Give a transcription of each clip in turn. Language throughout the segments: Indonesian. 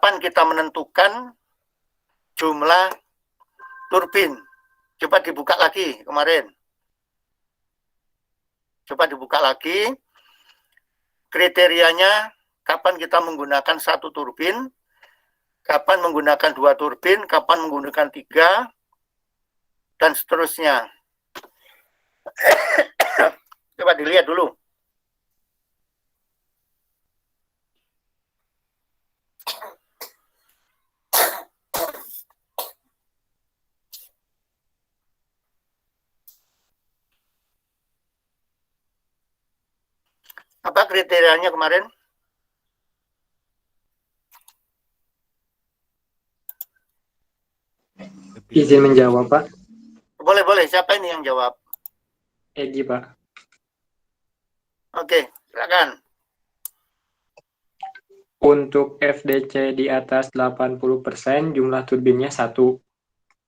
kapan kita menentukan jumlah turbin? Coba dibuka lagi kemarin. Coba dibuka lagi. Kriterianya kapan kita menggunakan 1 turbin, kapan menggunakan 2 turbin, kapan menggunakan 3, dan seterusnya. Coba dilihat dulu. Apa kriterianya kemarin? Izin menjawab, Pak. Boleh. Siapa ini yang jawab? Egi, Pak. Oke, silakan. Untuk FDC di atas 80%, jumlah turbinnya 1.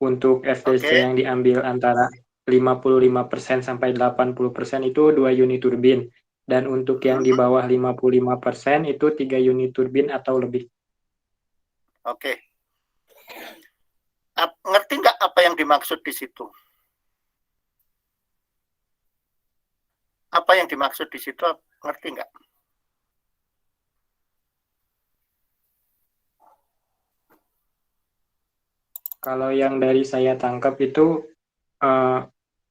Untuk FDC yang diambil antara 55% sampai 80% itu 2 unit turbin. Dan untuk yang di bawah 55% itu 3 unit turbin atau lebih. Oke. Ngerti nggak apa yang dimaksud di situ? Apa yang dimaksud di situ, ngerti nggak? Kalau yang dari saya tangkap itu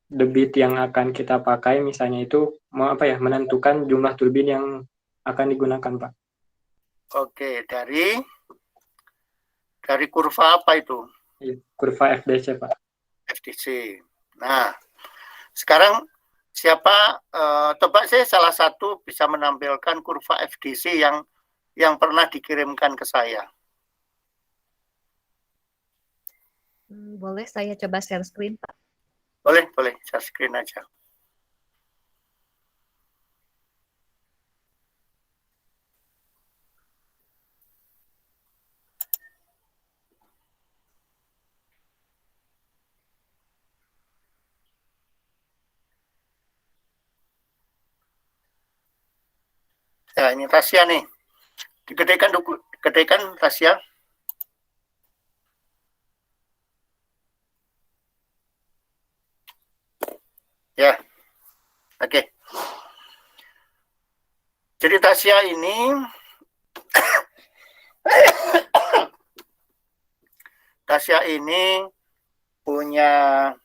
debit yang akan kita pakai misalnya itu menentukan jumlah turbin yang akan digunakan, Pak. Oke, dari kurva apa itu? Kurva FDC, Pak. FDC. Nah, sekarang siapa coba saya salah satu bisa menampilkan kurva FDC yang pernah dikirimkan ke saya. Boleh saya coba share screen, Pak? Boleh, share screen aja. Ya, ini Tasya nih. Digedekan Tasya. Ya, oke. Jadi Tasya ini punya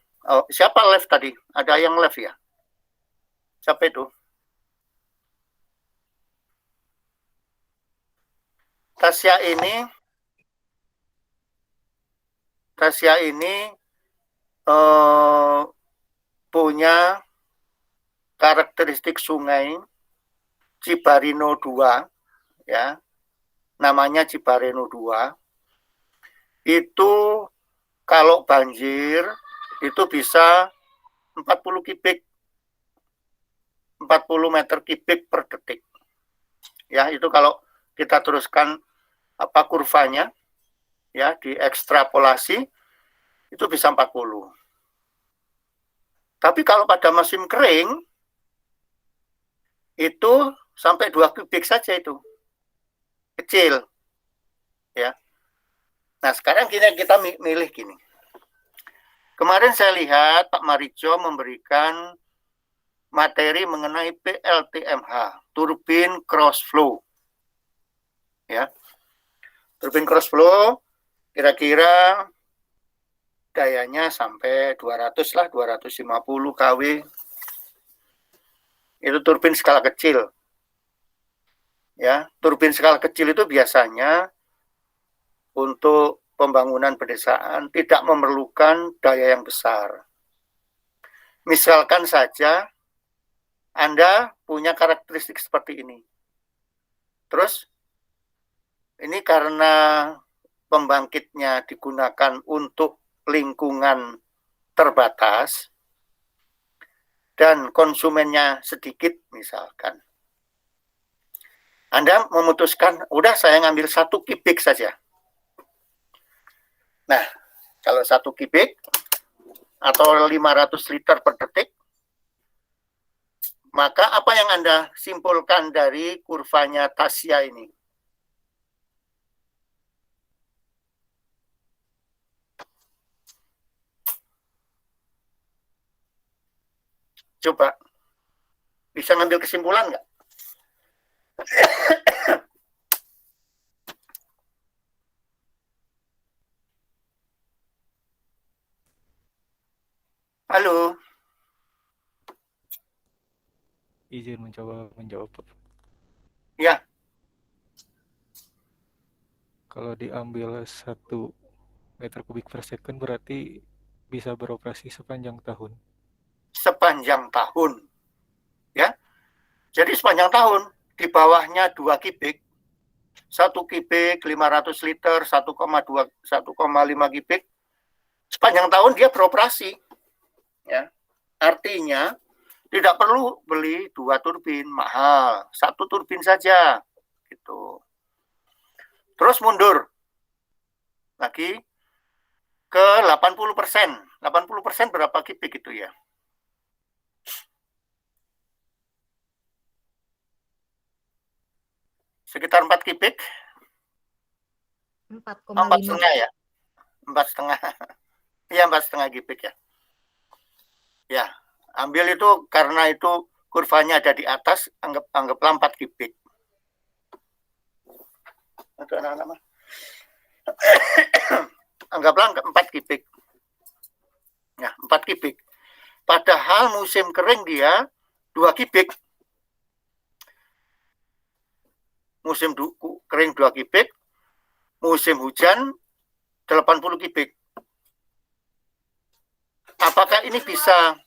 siapa live tadi? Ada yang live ya? Siapa itu? Tasya ini punya karakteristik sungai Cibarino 2, ya, namanya Cibarino 2. Itu kalau banjir itu bisa 40 meter kubik per detik. Ya, itu kalau kita teruskan kurvanya, ya, diekstrapolasi itu bisa 40. Tapi kalau pada musim kering itu sampai 2 kubik saja itu. Kecil. Ya. Nah, sekarang kita milih gini. Kemarin saya lihat Pak Marijo memberikan materi mengenai PLTMH, turbin cross flow. Ya. Turbin cross flow kira-kira dayanya sampai 200 lah, 250 kW. Itu turbin skala kecil. Ya, turbin skala kecil itu biasanya untuk pembangunan pedesaan tidak memerlukan daya yang besar. Misalkan saja Anda punya karakteristik seperti ini. Terus, ini karena pembangkitnya digunakan untuk lingkungan terbatas dan konsumennya sedikit misalkan. Anda memutuskan, udah saya ngambil 1 kubik saja. Nah, kalau 1 kubik atau 500 liter per detik, maka apa yang Anda simpulkan dari kurvanya Tasya ini? Coba, bisa ngambil kesimpulan nggak? Halo, Izin mencoba menjawab. ya, Kalau diambil 1 meter kubik per second berarti bisa beroperasi sepanjang tahun. sepanjang tahun. Ya, jadi sepanjang tahun, di bawahnya 2 kubik, 1 kubik 500 liter, 1,2, 1,5 kubik, sepanjang tahun dia beroperasi. Ya, artinya tidak perlu beli 2 turbin, mahal, 1 turbin saja, gitu. Terus mundur lagi ke 80%. 80% berapa kubik itu ya? Sekitar 4 kubik, 4,5 ya, 4,5. Iya, 4,5 kubik ya. Ya, ambil itu karena itu kurvanya ada di atas, anggaplah 4 kubik. Untuk anak-anak mah. Anggaplah 4 kubik. Ya, 4 kubik. Padahal musim kering dia 2 kubik. Musim kering 2 kubik, musim hujan 80 kubik. Apakah ini bisa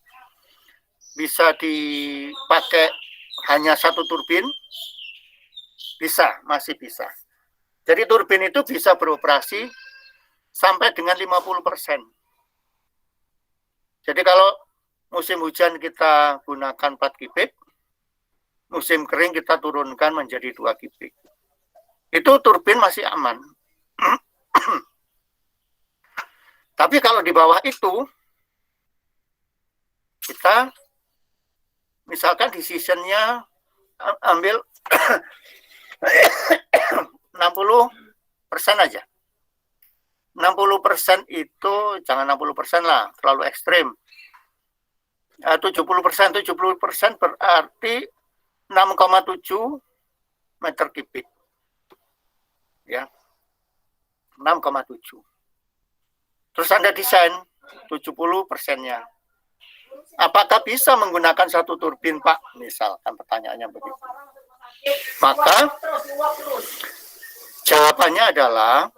dipakai hanya 1 turbin? Bisa, masih bisa. Jadi turbin itu bisa beroperasi sampai dengan 50%. Jadi kalau musim hujan kita gunakan 4 kubik, musim kering kita turunkan menjadi 2 kubik. Itu turbin masih aman. Tapi kalau di bawah itu, kita misalkan decision-nya ambil 60% aja. 60% itu jangan 60% lah, terlalu ekstrim. 70% berarti 6,7 meter kubik. Ya. 6,7. Terus Anda desain 70%-nya. Apakah bisa menggunakan 1 turbin, Pak? Misalkan pertanyaannya begitu. Maka jawabannya adalah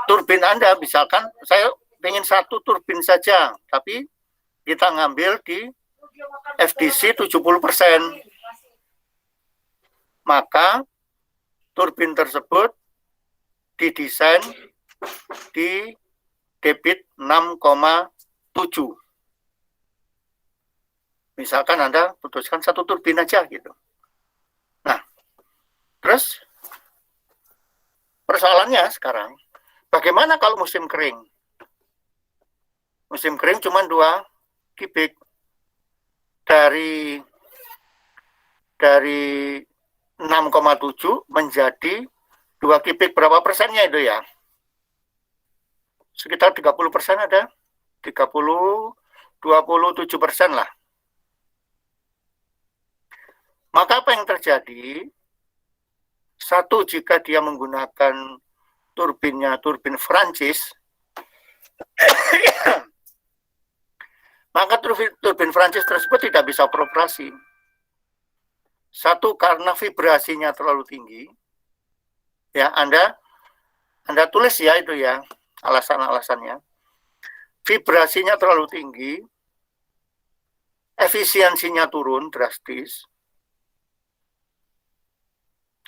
turbin Anda, misalkan saya ingin 1 turbin saja, tapi kita ngambil di FDC 70%. Maka turbin tersebut didesain di debit 6,7. Misalkan Anda putuskan 1 turbin aja gitu. Nah, terus persoalannya sekarang, bagaimana kalau musim kering? Musim kering cuma 2 kubik. Dari 6,7 menjadi 2 kubik, berapa persennya itu ya? Sekitar 30% ada. 27% lah. Maka apa yang terjadi? 1, jika dia menggunakan turbin Prancis, maka turbin Prancis tersebut tidak bisa beroperasi. 1, karena vibrasinya terlalu tinggi. Ya, Anda tulis ya itu ya, alasan-alasannya. Vibrasinya terlalu tinggi, efisiensinya turun drastis.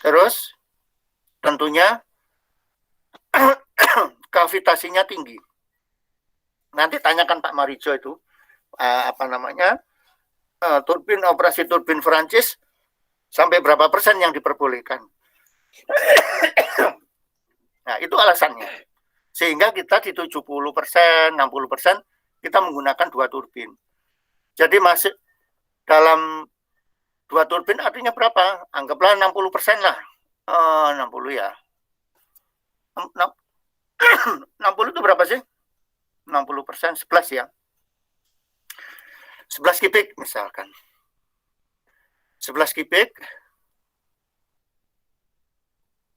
Terus tentunya kavitasinya tinggi. Nanti tanyakan Pak Marijo itu operasi turbin Prancis sampai berapa persen yang diperbolehkan. Nah, itu alasannya. Sehingga kita di 70%, 60% kita menggunakan 2 turbin. Jadi masuk dalam 2 turbin artinya berapa? Anggaplah 60% lah. 60 ya. 60 itu berapa sih? 60%, 11 ya. 11 kubik misalkan. 11 kubik.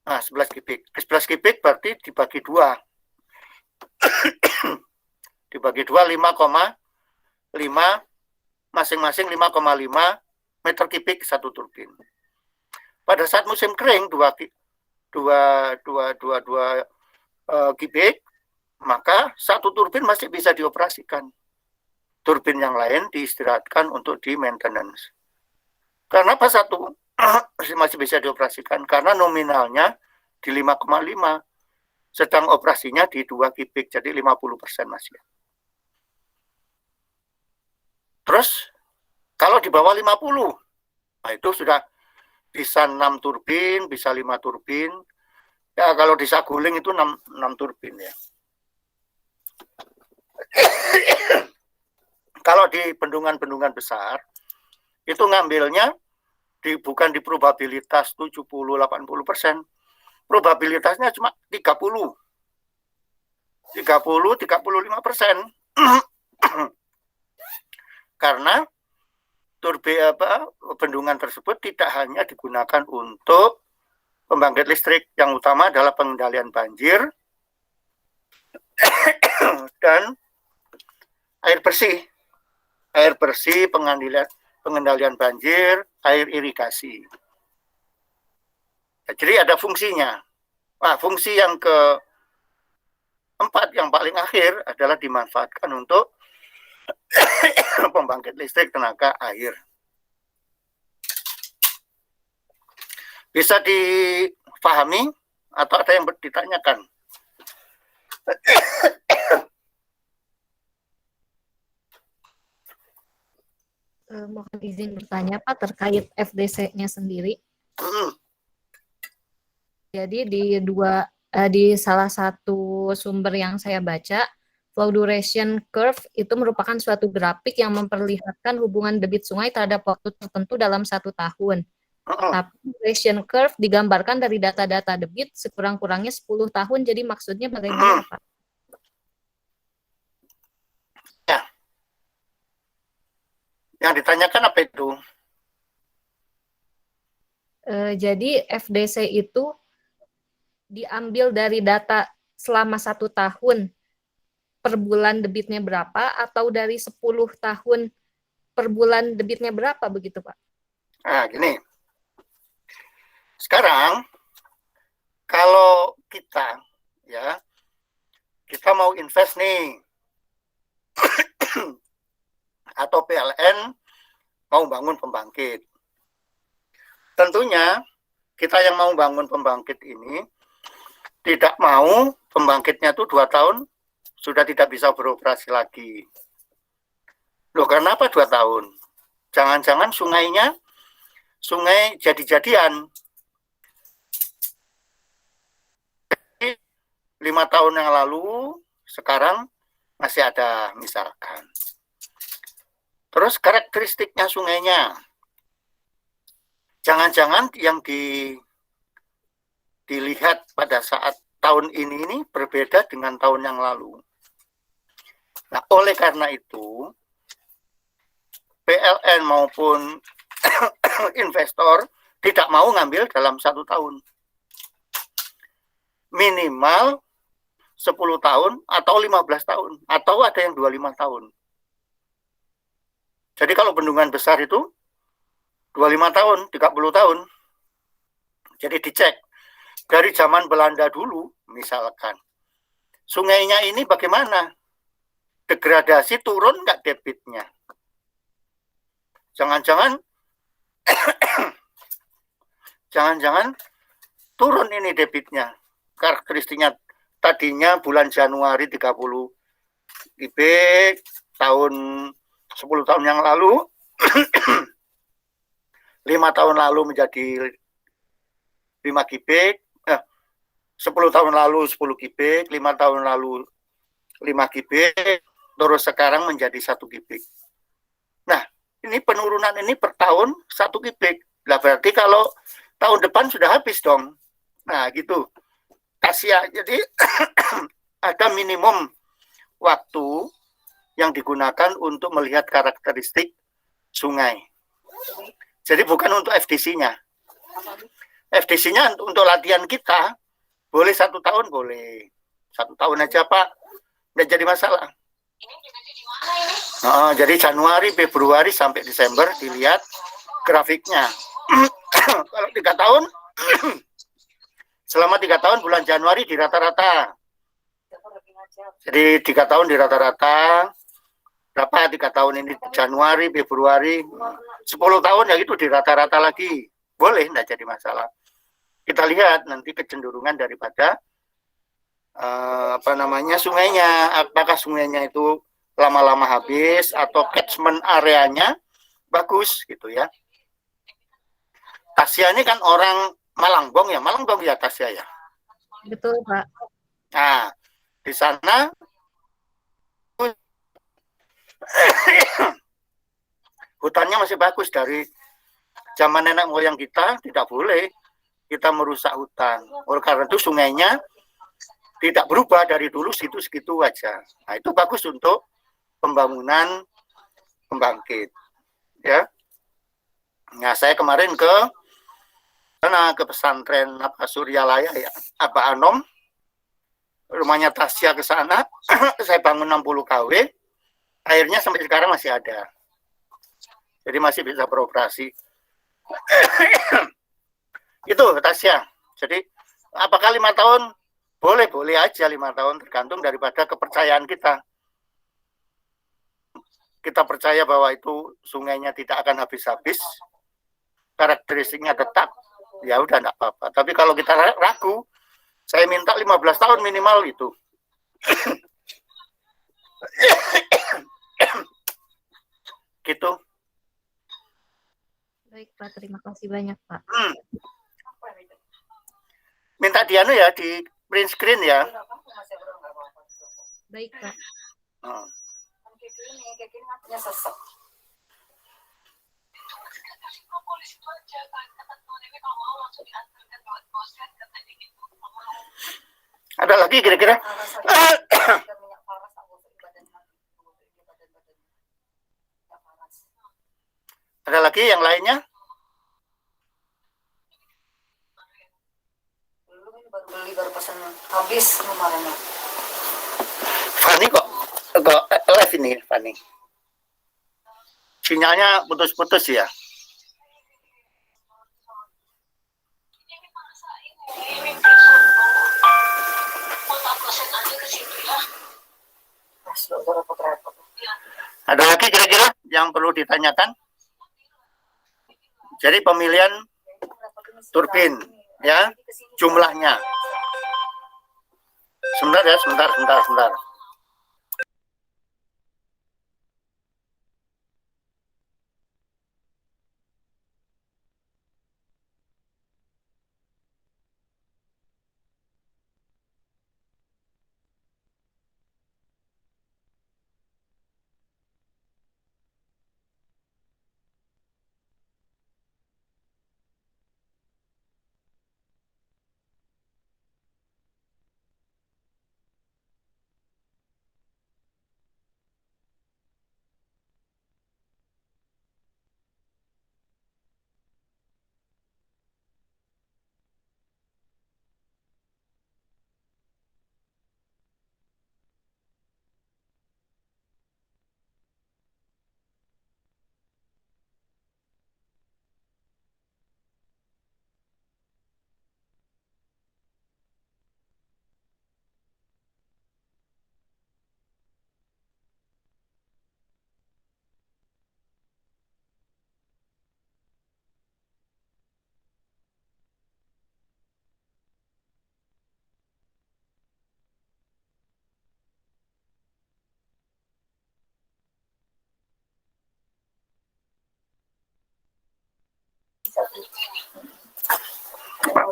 Nah, 11 kubik. 11 kubik berarti dibagi 2. Dibagi 2, 5,5, masing-masing 5,5 meter kubik satu turbin. Pada saat musim kering 2 kubik, maka satu turbin masih bisa dioperasikan. Turbin yang lain diistirahatkan untuk di maintenance. Kenapa satu masih bisa dioperasikan? Karena nominalnya di 5,5, sedang operasinya di 2 kubik, jadi 50% masih. Terus kalau di bawah 50, nah itu sudah bisa 6 turbin, bisa 5 turbin. Ya kalau di Saguling itu 6 turbin ya. Kalau di bendungan-bendungan besar, itu ngambilnya bukan di probabilitas 70-80%. Probabilitasnya cuma 30-35%. Karena bendungan tersebut tidak hanya digunakan untuk pembangkit listrik, yang utama adalah pengendalian banjir dan air bersih, pengendalian banjir, air irigasi. Jadi ada fungsinya. Nah, fungsi yang keempat, yang paling akhir adalah dimanfaatkan untuk pembangkit listrik tenaga air. Bisa dipahami atau ada yang ditanyakan? Mohon izin bertanya Pak terkait FDC-nya sendiri. Jadi di salah satu sumber yang saya baca, flow duration curve itu merupakan suatu grafik yang memperlihatkan hubungan debit sungai terhadap waktu tertentu dalam 1 tahun. Tapi duration curve digambarkan dari data-data debit sekurang-kurangnya 10 tahun. Jadi maksudnya bagaimana Pak? Ya. Yang ditanyakan apa itu? Jadi FDC itu diambil dari data selama 1 tahun per bulan debitnya berapa, atau dari 10 tahun per bulan debitnya berapa, begitu Pak? Nah, gini. Sekarang kalau kita mau invest nih atau PLN mau bangun pembangkit. Tentunya kita yang mau bangun pembangkit ini tidak mau pembangkitnya itu 2 tahun sudah tidak bisa beroperasi lagi. Loh, kenapa 2 tahun? Jangan-jangan sungai jadi-jadian. 5 tahun yang lalu, sekarang masih ada misalkan. Terus karakteristiknya sungainya, jangan-jangan yang dilihat pada saat tahun ini berbeda dengan tahun yang lalu. Nah, oleh karena itu, PLN maupun investor tidak mau ngambil dalam 1 tahun. Minimal 10 tahun atau 15 tahun. Atau ada yang 25 tahun. Jadi kalau bendungan besar itu 25 tahun, 30 tahun. Jadi dicek. Dari zaman Belanda dulu, misalkan. Sungainya ini bagaimana? Degradasi turun nggak debitnya? Jangan-jangan turun ini debitnya. Karakteristiknya tadinya bulan Januari 30 kubik, 10 tahun yang lalu 5 tahun lalu menjadi 5 kubik, 10 tahun lalu 10 kubik, 5 tahun lalu 5 kubik, terus sekarang menjadi 1 kubik. Nah, ini penurunan ini per tahun 1 kubik. Nah, berarti kalau tahun depan sudah habis dong. Nah, gitu. Jadi ada minimum waktu yang digunakan untuk melihat karakteristik sungai. Jadi bukan untuk FDC-nya. FDC-nya untuk latihan kita, boleh 1 tahun, boleh. 1 tahun aja Pak, nggak jadi masalah. Jadi Januari, Februari, sampai Desember dilihat grafiknya. Kalau 3 tahun, selama 3 tahun bulan Januari di rata-rata. Jadi 3 tahun di rata-rata, berapa 3 tahun ini Januari, Februari, 10 tahun ya itu di rata-rata lagi. Boleh, enggak jadi masalah. Kita lihat nanti kecenderungan daripada sungainya. Apakah sungainya itu lama-lama habis atau catchment areanya bagus gitu ya. Tasya ini kan orang Malangbong ya Tasya ya. Betul, Pak. Nah, di sana hutannya masih bagus dari zaman nenek moyang kita, tidak boleh kita merusak hutan. Oleh karena itu sungainya tidak berubah dari dulu segitu aja. Nah, itu bagus untuk pembangunan pembangkit. Ya. Nah, saya kemarin ke pesantren Suryalaya ya, Anom. Rumahnya Tasya ke sana, saya bangun 60 kW, airnya sampai sekarang masih ada. Jadi masih bisa beroperasi. Itu Tasya. Jadi apakah 5 tahun? Boleh aja 5 tahun, tergantung daripada kepercayaan kita. Kita percaya bahwa itu sungainya tidak akan habis-habis, karakteristiknya tetap, ya udah enggak apa-apa. Tapi kalau kita ragu, saya minta 15 tahun minimal itu. Gitu. Baik, Pak. Terima kasih banyak, Pak. Minta ya di print screen ya. Baik, Pak. Ada lagi kira-kira? Ada lagi yang lainnya? Baru pesan habis kemarin. Fani kok live ini Fani. Sinyalnya putus-putus ya. Ada lagi kira-kira yang perlu ditanyakan? Jadi pemilihan turbin ya, jumlahnya. Sebentar.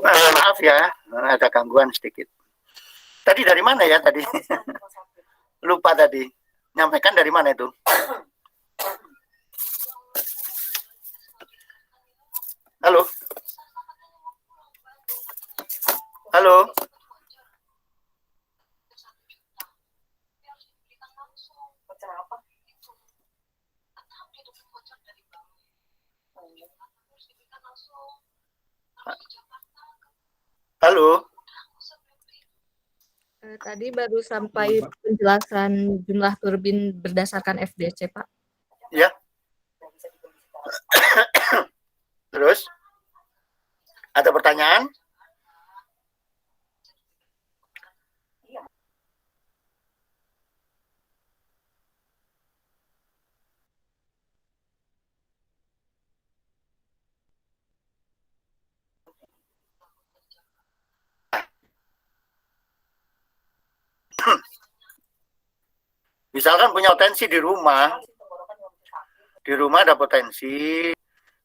Maaf ya, ada gangguan sedikit. Tadi dari mana ya tadi? Lupa tadi. Nyampaikan dari mana itu? Halo? Halo? Apa? Halo. Tadi baru sampai penjelasan jumlah turbin berdasarkan FDC, Pak. Ya. Terus ada pertanyaan? Misalkan punya potensi di rumah ada potensi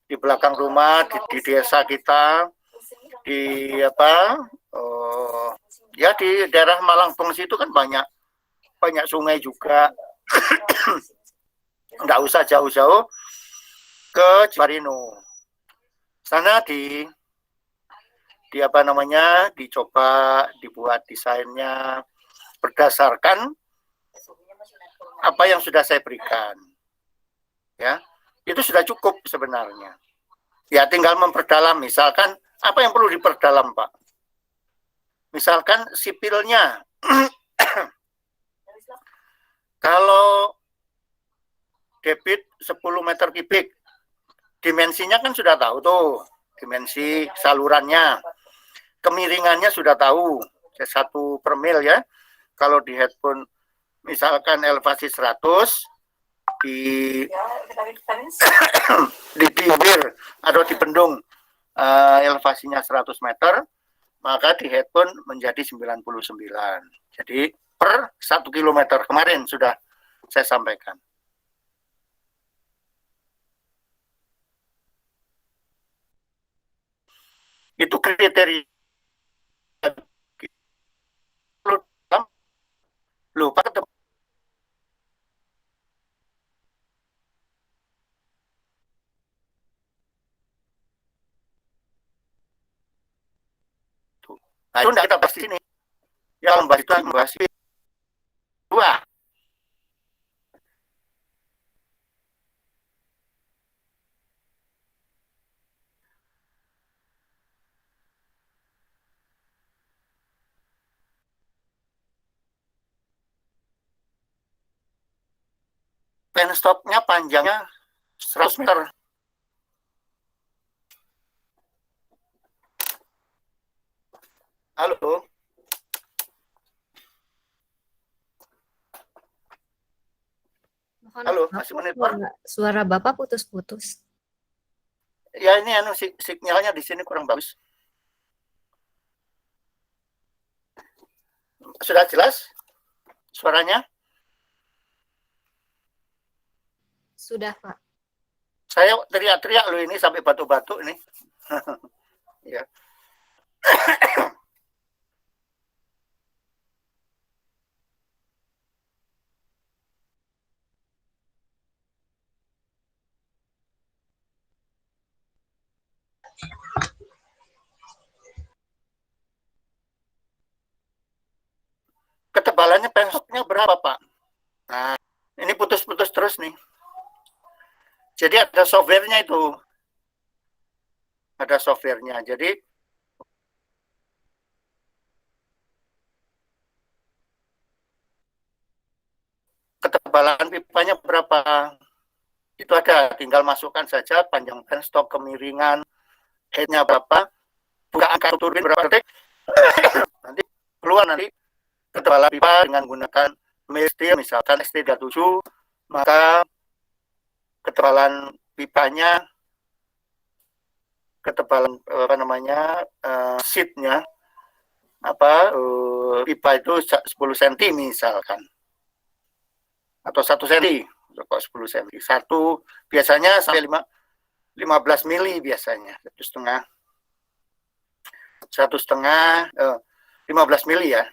di belakang rumah di desa kita, di apa? Ya di daerah Malangbong situ kan banyak sungai juga. Nggak usah jauh-jauh ke Ciparino. Sana di apa namanya, dicoba dibuat desainnya berdasarkan apa yang sudah saya berikan. Ya, itu sudah cukup sebenarnya. Ya tinggal memperdalam, misalkan apa yang perlu diperdalam, Pak? Misalkan sipilnya. Kalau debit 10 meter kubik, dimensinya kan sudah tahu tuh, dimensi salurannya. Kemiringannya sudah tahu, 1/mil ya. Kalau di headphone misalkan elevasi 100, di bibir atau di bendung elevasinya 100 meter, maka di headphone menjadi 99. Jadi per 1 kilometer kemarin sudah saya sampaikan. Itu kriteria. Lupa ketemu. Nah, itu tidak kita bahas di sini. Ya, membahas itu membahas dua. Penstopnya panjangnya 100 meter. Halo. Halo, masih menit, Pak? Suara Bapak putus-putus. Ya ini sinyalnya di sini kurang bagus. Sudah jelas suaranya? Sudah, Pak. Saya teriak-teriak loh ini sampai batuk-batuk ini. Ya. Ketebalannya penstopnya berapa, Pak? Nah, ini putus-putus terus nih. Jadi ada softwarenya itu. Ada softwarenya. Jadi ketebalan pipanya berapa? Itu ada, tinggal masukkan saja panjang penstop, kemiringan, headnya berapa, buka angka turbin berapa detik, nanti keluar nanti ketebalan pipa dengan menggunakan steel, misalkan ST37, maka ketebalan pipanya, ketebalan apa namanya, sheetnya, pipa itu 10 cm misalkan, atau 1 cm, kok 10 cm, satu biasanya sampai 15 mili biasanya, 1,5 15 mili ya,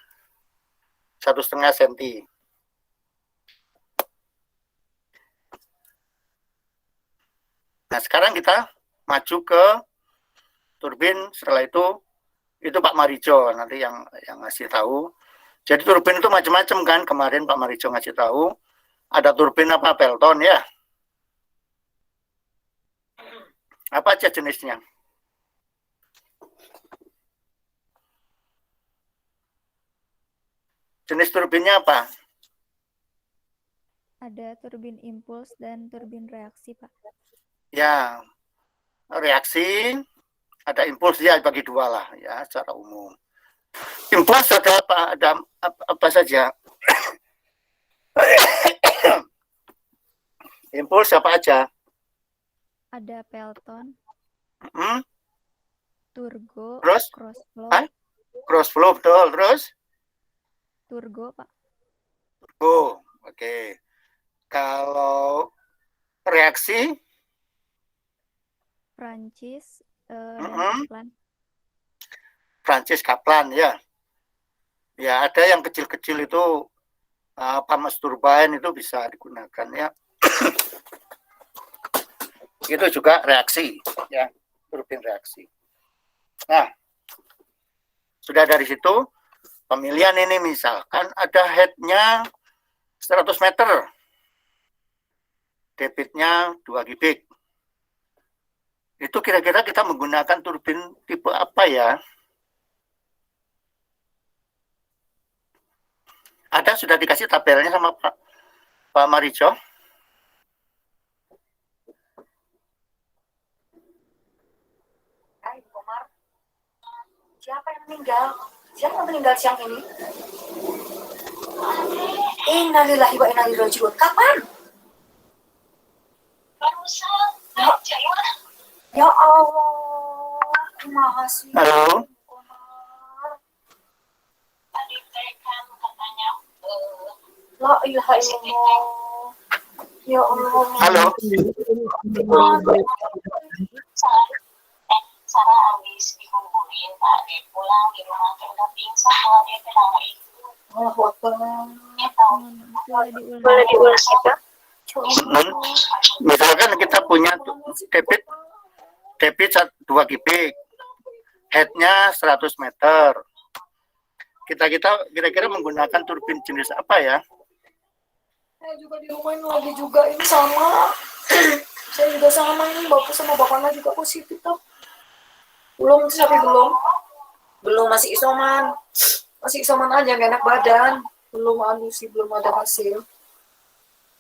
1,5 cm. Nah sekarang kita maju ke turbin. Setelah itu Pak Marijo nanti yang ngasih tahu. Jadi turbin itu macam-macam kan, kemarin Pak Marijo ngasih tahu ada turbin apa, Pelton ya, apa aja jenisnya. Jenis turbinnya apa? Ada turbin impuls dan turbin reaksi, Pak. Ya, reaksi, ada impuls ya, bagi dua lah ya secara umum. Impuls ada apa? Ada apa saja? Impuls apa aja? Ada Pelton, Hmm? Turgo, Terus? Crossflow, Hah? Crossflow betul. Terus? Turgo, Pak. Oh, oke. Kalau reaksi, Prancis, dan Mm-mm. Kaplan. Prancis Kaplan ya. Ya, ada yang kecil-kecil itu Pamas turbine itu bisa digunakan ya. Itu juga reaksi ya, turbin reaksi. Nah, sudah dari situ pemilihan ini misalkan ada headnya 100 meter, debitnya 2 kubik. Itu kira-kira kita menggunakan turbin tipe apa ya? Ada sudah dikasih tabelnya sama Pak Marijo? Hai, Komar. Siapa yang meninggal? Siapa yang meninggal siang ini? Innalillahi wa inna ilaihi raji'un. Kapan? Ya Allah. Makasih. Halo? La ilaha illallah. Ya Allah. Halo? Sarah habis dikumpulin, Pak Ade pulang di rumah teh udah pingsan kalau dia kenapa itu. Allahu Akbar. Dia tahu. Boleh diulang. Misalkan kita punya debit 2 kubik, headnya 100 meter. Kita kira-kira menggunakan turbin jenis apa ya? Saya juga di rumah ini lagi juga ini sama. Saya juga sama ini bapak sama bapaknya juga positif tuh. Belum tapi belum masih isoman aja nggak enak badan, belum belum ada hasil.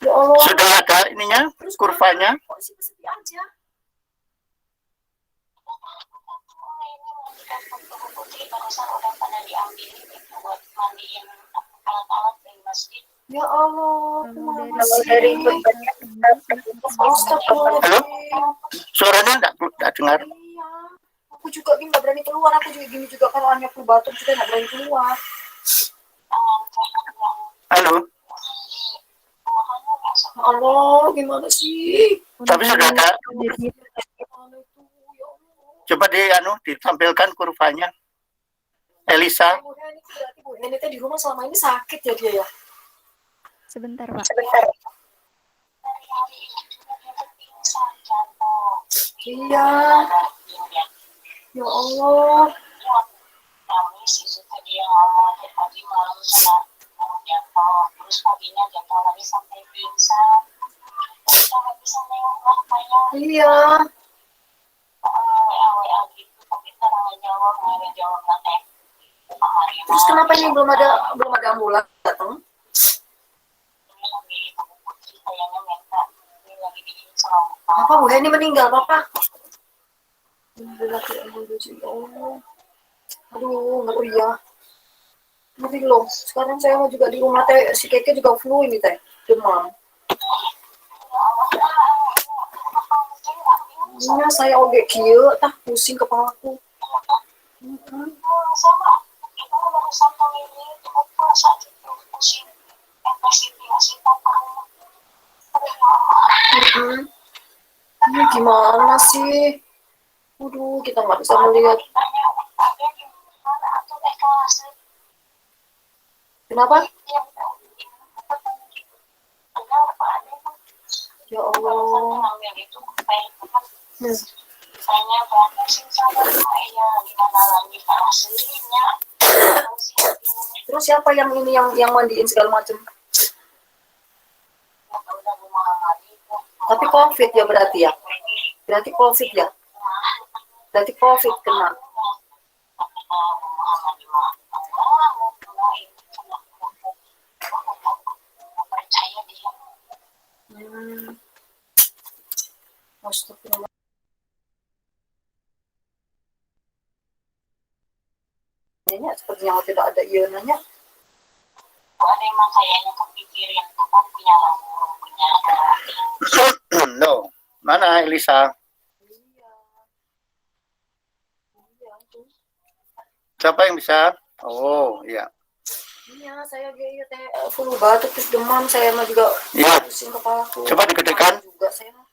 Ya Allah. Sudah ada ininya, kurvanya? Kok sedih aja. Putri barusan udah pada diambil itu buat mandiin alat-alat dari masjid. Ya Allah. Kalau dari Astagfirullahaladzim. Suaranya enggak dengar. Iya. Aku juga gini nggak berani keluar. Aku juga gini juga kalau hanya flu batuk juga nggak berani keluar. Halo? Ya Allah, gimana sih? Tapi sudah ada. Gimana itu? Ya Allah. Coba ditampilkan kurvanya. Elisa. Bu Heni berarti Bu Heni teh di rumah selama ini sakit ya dia ya? Sebentar, Pak. Iya. Ya Allah. Nangis itu tadi yang ngomong tadi malam sama jatuh, terus paginya jatuh lagi sampai pingsan. Kita nggak bisa nengok bapaknya. Iya. WA gitu, tapi kita nggak jawab nanti. Terus kenapa ini belum ada ambulan datang? Apa Bu Heni meninggal, Papa? Aduh, ngeri ya. Ngeri loh. Sekarang saya mau juga di rumah teh, si Keke juga flu ini teh, demam. Iya, saya oge kieu, tah pusing kepalaku. Sama, itu baru sampai ini, itu puasa gitu, pusing. Ngasih papa. Ini gimana sih? Aduh, kita nggak bisa melihat. Kenapa? Ya Allah. Saya pusing sama saya gimana lagi aslinya. Terus siapa yang ini yang mandiin segala macam? Tapi COVID ya berarti ya? Berarti COVID ya? Berarti COVID kena. Astagfirullah. Ini sepertinya tidak ada ionanya. Ada emang kayaknya kepikirin apa punya lampu, punya No, mana Elisa? Iya. Iya, tuh. Siapa yang bisa? Oh, iya. Iya, saya kayak full batuk terus demam, saya mah juga Iya. pusing kepalaku. Coba dikedekan. Juga saya mah.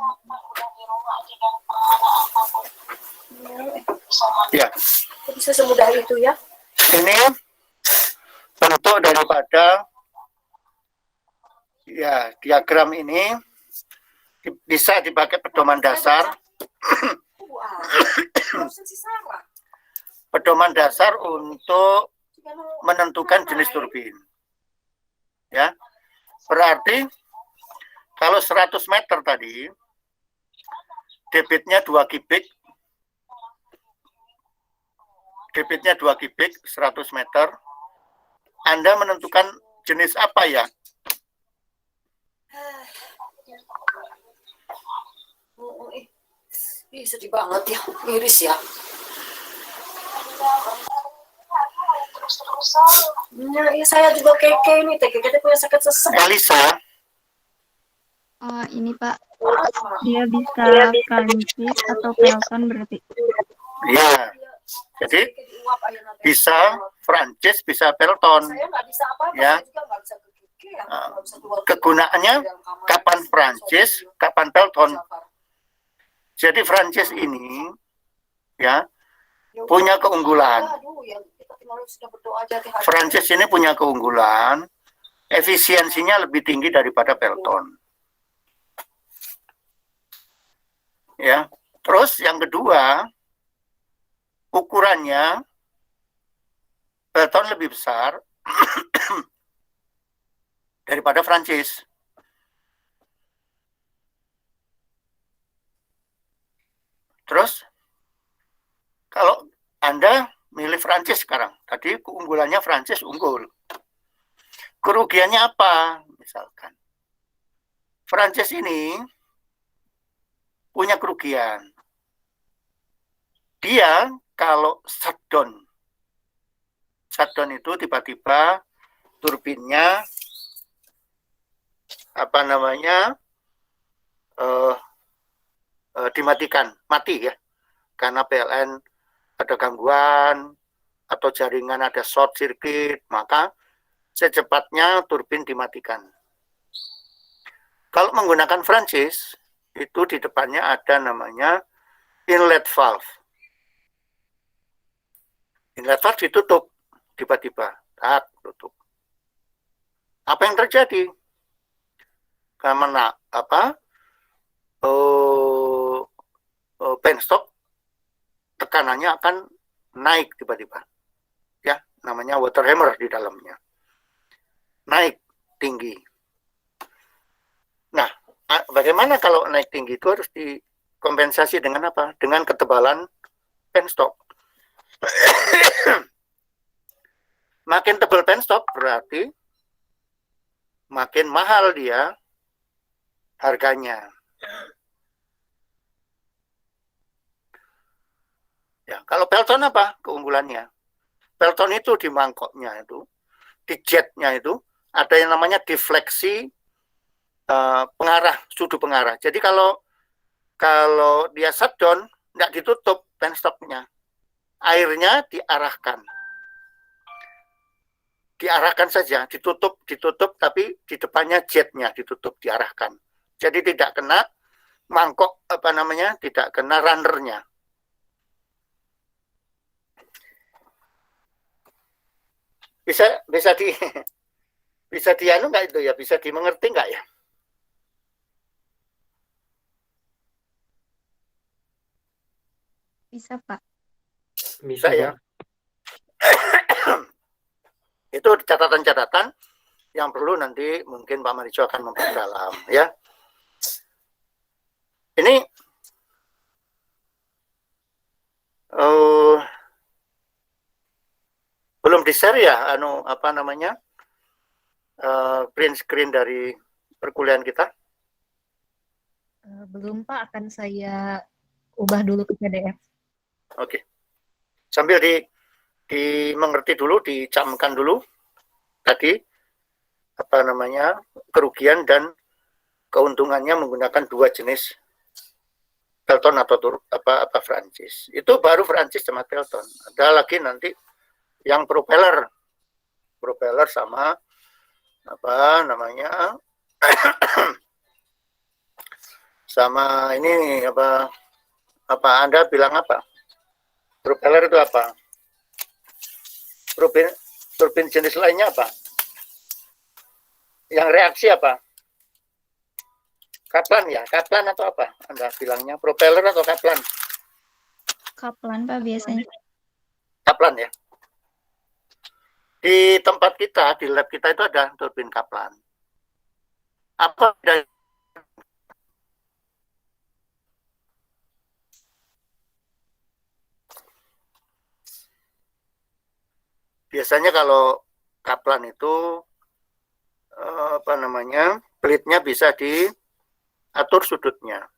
udah di rumah aja dan pengalaman apapun sama Ya, Kok bisa semudah itu ya? ini bentuk daripada ya diagram ini bisa dipakai pedoman dasar. Pedoman dasar untuk menentukan jenis turbin. Ya. Berarti kalau 100 meter tadi debitnya 2 kubik. Debitnya 2 kubik 100 meter. Anda menentukan jenis apa ya? Ih, sedih banget ya, miris ya. Ya, iya, saya juga keke ini, keke punya sakit sesek. Elisa, Oh, ini Pak, dia bisa Prancis atau Pelton berarti. ya. Jadi bisa Prancis, bisa Pelton. Saya nggak bisa apa-apa, Ya. saya juga nggak bisa ke keke ya. Nggak bisa keluar. Kegunaannya kapan Prancis, kapan Pelton. Jadi Prancis ini ya punya keunggulan. Prancis ini punya keunggulan, efisiensinya lebih tinggi daripada Pelton. Ya, terus yang kedua, ukurannya Pelton lebih besar daripada Prancis. Terus, kalau Anda milih Prancis sekarang, tadi keunggulannya Prancis unggul. Kerugiannya apa? Misalkan, Prancis ini punya kerugian. Dia kalau shutdown itu tiba-tiba turbinnya dimatikan, mati ya, karena PLN ada gangguan atau jaringan ada short circuit, maka secepatnya turbin dimatikan. Kalau menggunakan Prancis, itu di depannya ada namanya inlet valve. Inlet valve ditutup tiba-tiba, tutup. Apa yang terjadi? Karena penstop tekanannya akan naik tiba-tiba, ya, namanya water hammer di dalamnya, naik tinggi. Nah, bagaimana kalau naik tinggi itu harus dikompensasi dengan apa? Dengan ketebalan penstop. Makin tebal penstop berarti makin mahal dia harganya. Ya, kalau Pelton apa keunggulannya? Pelton itu di mangkoknya itu, di jetnya itu ada yang namanya defleksi pengarah, sudut pengarah. Jadi kalau dia shutdown, nggak ditutup penstopnya, airnya diarahkan saja, ditutup, tapi di depannya jetnya ditutup, diarahkan. Jadi tidak kena mangkok tidak kena runnernya. Bisa anu nggak itu ya? Bisa dimengerti nggak ya? Bisa Pak. Bisa ya. Pak. Itu catatan-catatan yang perlu nanti mungkin Pak Marijo akan memperdalam ya. Ini belum di-share ya print screen dari perkuliahan kita. Belum Pak, akan saya ubah dulu ke PDF. Oke. Sambil dimengerti dulu, dicamkan dulu tadi apa namanya kerugian dan keuntungannya menggunakan dua jenis Pelton atau apa franchise. Itu baru franchise sama Pelton. Ada lagi nanti yang propeller sama apa namanya sama ini apa Anda bilang apa? Propeller itu apa? Turbin jenis lainnya apa? Yang reaksi apa? Kaplan ya? Kaplan atau apa? Anda bilangnya propeller atau kaplan? Kaplan Pak biasanya. Kaplan ya. Di tempat kita, di lab kita itu ada turbin kaplan. Apa bedanya? Biasanya kalau kaplan itu apa namanya pelitnya bisa diatur sudutnya.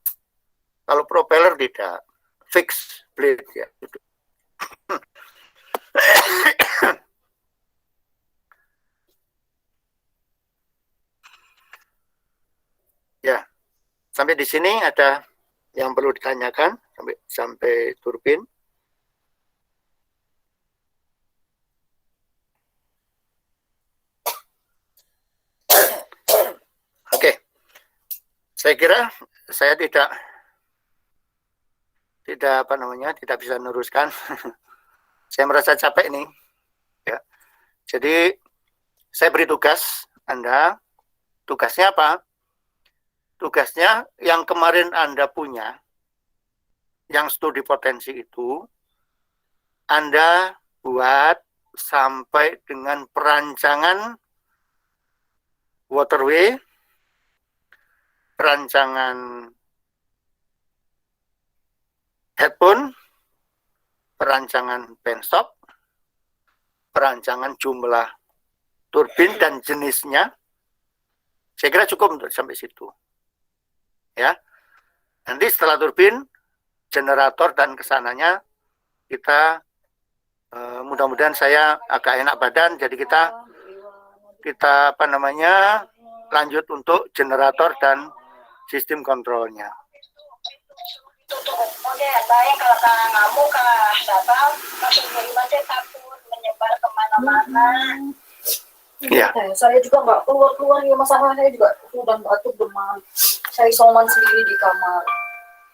Kalau propeller tidak, fix blade ya. Ya, sampai di sini ada yang perlu ditanyakan sampai turbin. Oke, saya kira saya tidak apa namanya tidak bisa meneruskan. Saya merasa capek nih. Ya, jadi saya beri tugas Anda. Tugasnya apa? Tugasnya yang kemarin Anda punya, yang studi potensi itu, Anda buat sampai dengan perancangan waterway, perancangan headphone, perancangan penstop, perancangan jumlah turbin dan jenisnya. Saya kira cukup untuk sampai situ. Ya. Nanti setelah turbin, generator dan kesananya kita mudah-mudahan saya agak enak badan, jadi kita apa namanya lanjut untuk generator dan sistem kontrolnya. Kemudian baik kalau kalian ngamuk datang langsung jadi takut menyebar kemana-mana. Iya. Saya juga nggak keluar ya, masalah saya juga udah batuk demam. Saya isoman sendiri di kamar.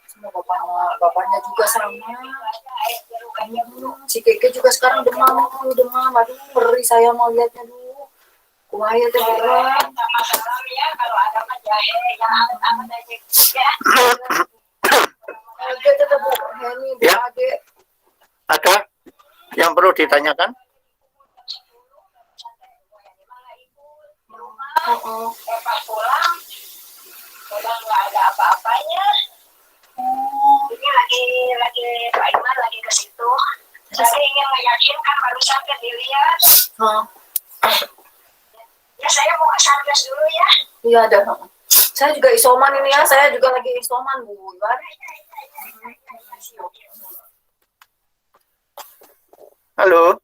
Semua bapaknya juga sama. Si Keke juga sekarang demam. Aduh, ngeri saya mau lihatnya dulu. Kumaha teh berat. Masalah ya kalau ada mah jahe yang anget-anget aja. Ya. Ada tetap Bu Heni, Bu Ya. Ade. Ada yang perlu ditanyakan? Pas pulang udah nggak ada apa-apanya. Ini lagi Pak Iman lagi ke situ. Saya ingin meyakinkan barusan kan dilihat. Ya saya mau ke Satgas dulu ya. Iya ada. Saya juga isoman ini ya. Saya juga lagi isoman Bu. Halo,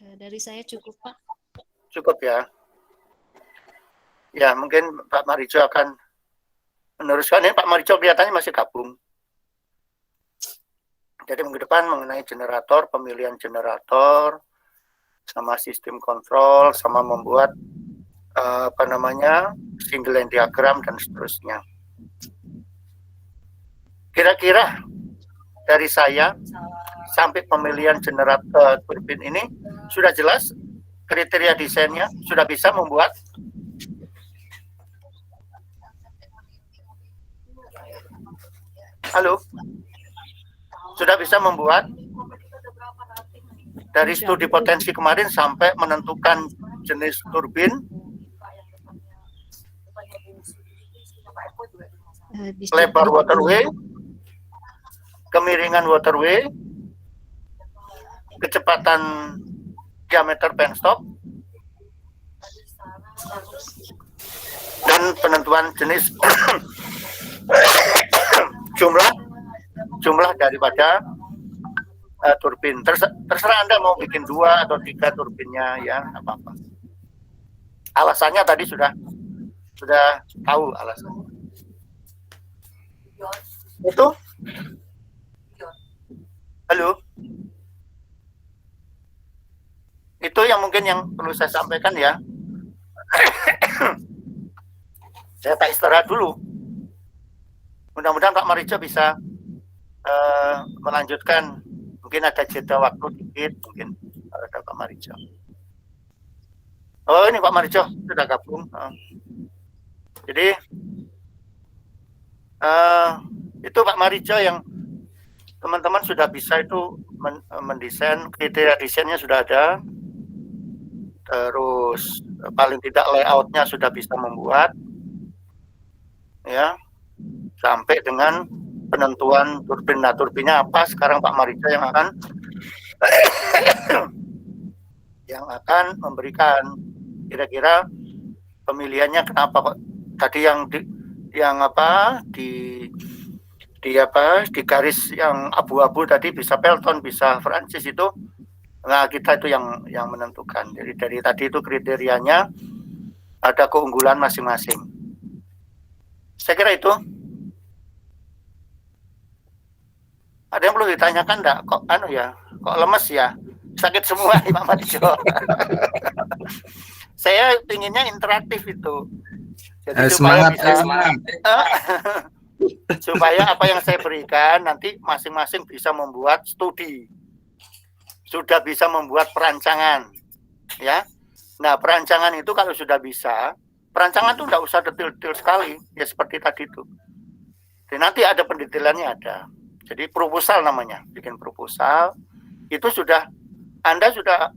Dari saya cukup Pak. cukup ya. Ya, mungkin Pak Marijo akan meneruskan. Ini Pak Marijo kelihatannya masih gabung. Jadi minggu depan mengenai generator, pemilihan generator, sama sistem kontrol, sama membuat apa namanya single line diagram dan seterusnya. Kira-kira dari saya sampai pemilihan generator turbin ini sudah jelas kriteria desainnya, sudah bisa membuat. Halo, sudah bisa membuat dari studi potensi kemarin sampai menentukan jenis turbin, lebar waterway, kemiringan waterway, kecepatan diameter penstop, dan penentuan jenis jumlah daripada turbin. Terserah Anda mau bikin 2 atau 3 turbinnya, ya, apa-apa. Alasannya tadi sudah tahu alasannya. Itu. Halo. Itu yang mungkin yang perlu saya sampaikan, ya. Saya tak istirahat dulu. Mudah-mudahan Pak Marijo bisa melanjutkan. Mungkin ada jeda waktu dikit, mungkin ada Pak Marijo. Oh, ini Pak Marijo sudah gabung. Jadi itu Pak Marijo yang teman-teman sudah bisa itu mendesain, kriteria desainnya sudah ada. Terus paling tidak layoutnya sudah bisa membuat, ya, sampai dengan penentuan turbin. Nah, turbinnya apa? Sekarang Pak Marijo yang akan memberikan kira-kira pemilihannya. Kenapa kok tadi di garis yang abu-abu tadi bisa Pelton, bisa Francis itu. Nah, kita itu yang menentukan. Jadi dari tadi itu kriterianya ada keunggulan masing-masing. Saya kira itu. Ada yang perlu ditanyakan enggak? Kok kok lemes ya? Sakit semua Pak Marijo. Saya pinginnya interaktif itu. Jadi semangat. Supaya apa yang saya berikan nanti masing-masing bisa membuat studi. Sudah bisa membuat perancangan, ya. Nah, perancangan itu kalau sudah bisa, perancangan itu tidak usah detail-detail sekali, ya seperti tadi itu. Dan nanti ada pendetailannya ada. Jadi proposal namanya, bikin proposal itu Anda sudah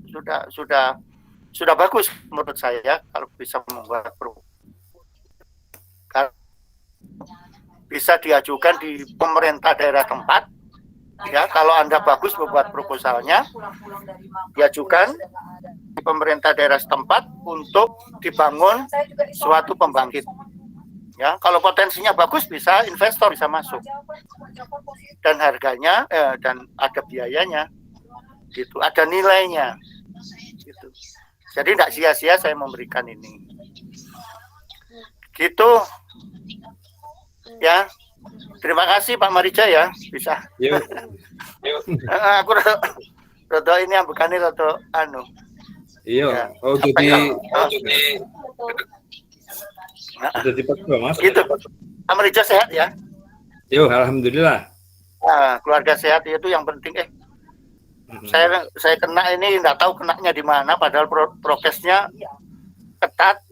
bagus menurut saya kalau bisa membuat proposal. Bisa diajukan di pemerintah daerah tempat. Ya, kalau Anda bagus membuat proposalnya, diajukan di pemerintah daerah setempat untuk dibangun suatu pembangkit. Ya, kalau potensinya bagus bisa investor bisa masuk. Dan harganya dan ada biayanya. Gitu, ada nilainya. Gitu. Jadi tidak sia-sia saya memberikan ini. Gitu. Ya. Terima kasih Pak Marijo ya, bisa. Yuk. Aku rodo ini ambekane rodo Iya. Ya. Oh, jadi Pak Mas. Gitu. Pak Marijo sehat ya? Yo, alhamdulillah. Nah, keluarga sehat itu yang penting. Saya kena ini nggak tahu kenanya di mana, padahal prokesnya ketat.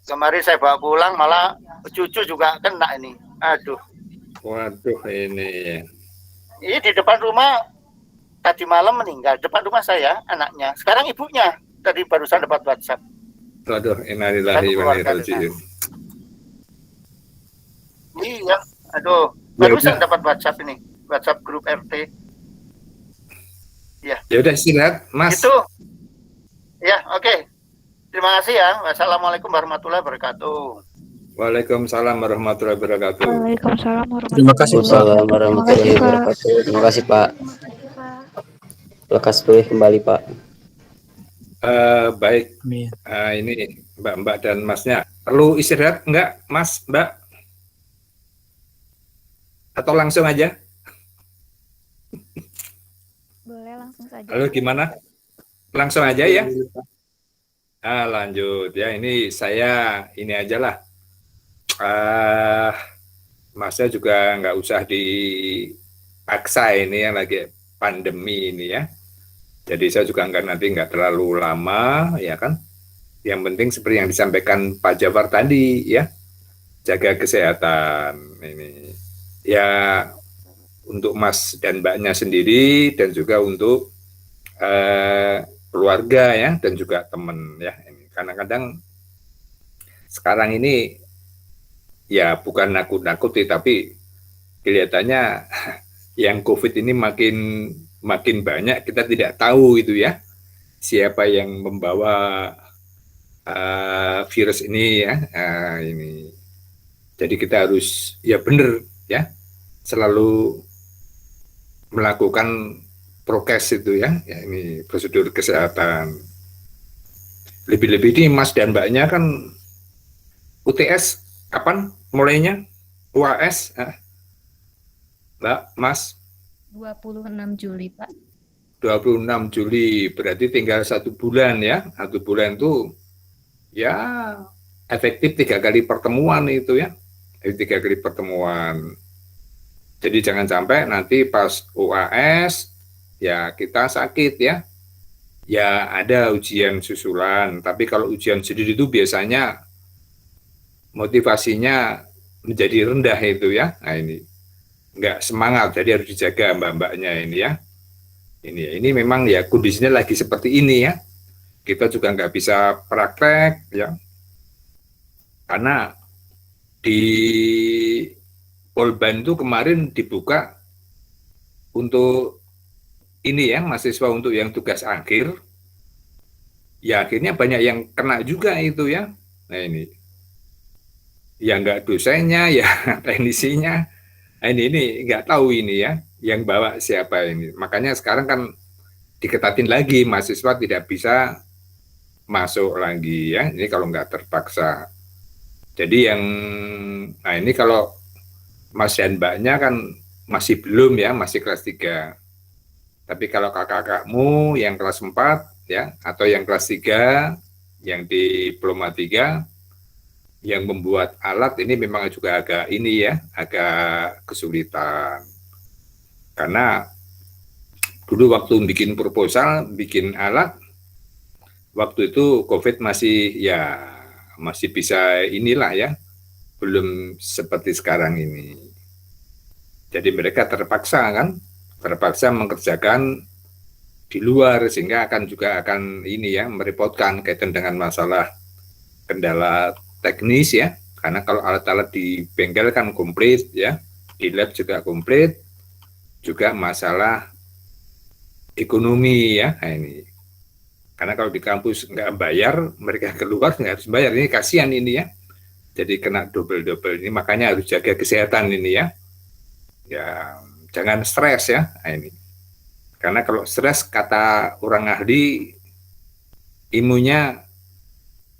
Kemarin saya bawa pulang malah cucu juga kena ini. Aduh. Waduh, ini. Ini di depan rumah tadi malam meninggal. Depan rumah saya anaknya. Sekarang ibunya tadi barusan dapat WhatsApp. Waduh, innalillahi wa inna ilaihi raji'un. Iya, aduh. Barusan dapat WhatsApp ini. WhatsApp grup RT. Ya. Ya udah istirahat, Mas. Itu. Ya, oke. Terima kasih ya. Wassalamualaikum warahmatullahi wabarakatuh. Waalaikumsalam warahmatullahi wabarakatuh. Waalaikumsalam Terima kasih Pak warahmatullahi wabarakatuh. Terima kasih Pak. Lekas boleh kembali Pak. Baik. Ini Mbak dan Masnya. Perlu istirahat enggak, Mas, Mbak? Atau langsung aja? Boleh langsung saja. Halo, gimana? Langsung aja ya? Lanjut ya. Ini saya ini aja lah. Masnya juga nggak usah dipaksa ini yang lagi pandemi ini ya. Jadi saya juga nggak terlalu lama ya kan. Yang penting seperti yang disampaikan Pak Jafar tadi ya, jaga kesehatan ini. Ya untuk Mas dan Mbaknya sendiri dan juga untuk keluarga ya dan juga teman ya. Kadang-kadang sekarang ini ya bukan nakut-nakuti tapi kelihatannya yang COVID ini makin banyak, kita tidak tahu itu ya siapa yang membawa virus ini ya ini. Jadi kita harus ya benar ya selalu melakukan prokes itu ya, ini prosedur kesehatan. Lebih-lebih ini Mas dan Mbaknya kan UTS kapan mulainya? UAS, Mbak, Mas? 26 Juli, Pak. 26 Juli, berarti tinggal 1 bulan ya. 1 bulan itu ya efektif 3 kali pertemuan itu ya. 3 kali pertemuan. Jadi jangan sampai nanti pas UAS ya kita sakit ya. Ya ada ujian susulan, tapi kalau ujian sendiri itu biasanya motivasinya menjadi rendah itu ya. Nah ini nggak semangat, jadi harus dijaga mbak-mbaknya ini ya. Ini memang ya kondisinya lagi seperti ini ya. Kita juga nggak bisa praktek ya, karena di Polban itu kemarin dibuka untuk ini ya, mahasiswa untuk yang tugas akhir. Ya akhirnya banyak yang kena juga itu ya. Nah ini, ya nggak dosennya, ya teknisinya. Nah, ini nggak tahu ini ya, yang bawa siapa ini. Makanya sekarang kan diketatin lagi, mahasiswa tidak bisa masuk lagi ya. Ini kalau nggak terpaksa. Jadi yang, nah ini kalau Mas dan Mbaknya kan masih belum ya, masih kelas 3. Tapi kalau kakak-kakakmu yang kelas 4 ya, atau yang kelas 3, yang diploma 3, yang membuat alat ini memang juga agak ini ya, agak kesulitan. Karena dulu waktu bikin proposal, bikin alat, waktu itu COVID masih ya, masih bisa inilah ya, belum seperti sekarang ini. Jadi mereka terpaksa mengerjakan di luar, sehingga juga akan ini ya, merepotkan kaitan dengan masalah kendala teknis ya, karena kalau alat-alat di bengkel kan komplit ya, di lab juga komplit, juga masalah ekonomi ya. Nah, ini karena kalau di kampus nggak bayar, mereka keluar nggak harus bayar, ini kasihan ini ya, jadi kena double-double ini. Makanya harus jaga kesehatan ini ya, jangan stres ya. Nah, ini karena kalau stres, kata orang ahli, imunnya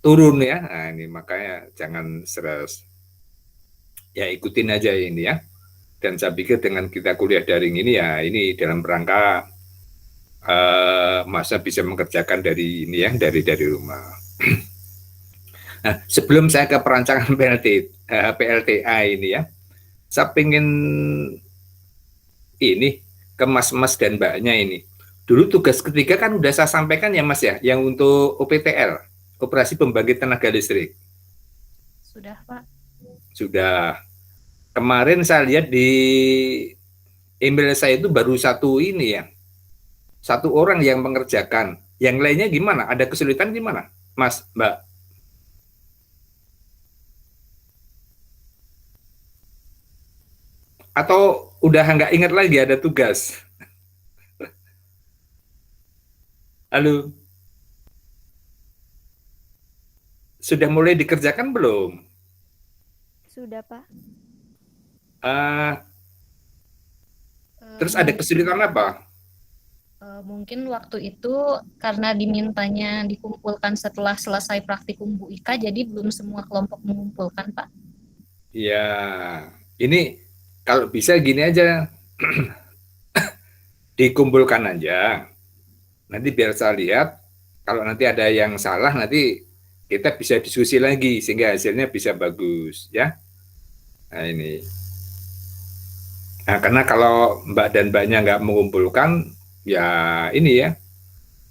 turun ya. Nah, ini makanya jangan stres. Ya ikutin aja ini ya. Dan saya pikir dengan kita kuliah daring ini ya, ini dalam rangka masa bisa mengerjakan dari ini ya, dari rumah. Nah, sebelum saya ke perancangan PLTA ini ya, saya pengen ini ke Mas dan Mbaknya ini. Dulu tugas ketiga kan udah saya sampaikan ya Mas ya, yang untuk OPTL, operasi pembangkit tenaga listrik. Sudah, Pak. Sudah. Kemarin saya lihat di email saya itu baru satu ini ya, satu orang yang mengerjakan. Yang lainnya gimana? Ada kesulitan gimana, Mas, Mbak? Atau udah nggak ingat lagi ada tugas? Halo? Sudah mulai dikerjakan belum? Sudah, Pak. Terus ada kesulitan apa? Mungkin waktu itu karena dimintanya dikumpulkan setelah selesai praktikum Bu Ika, jadi belum semua kelompok mengumpulkan, Pak. Ya, ini kalau bisa gini aja, dikumpulkan aja. Nanti biar saya lihat, kalau nanti ada yang salah, nanti kita bisa diskusi lagi, sehingga hasilnya bisa bagus, ya. Nah, ini. Nah, karena kalau Mbak dan Mbaknya nggak mengumpulkan, ya ini ya.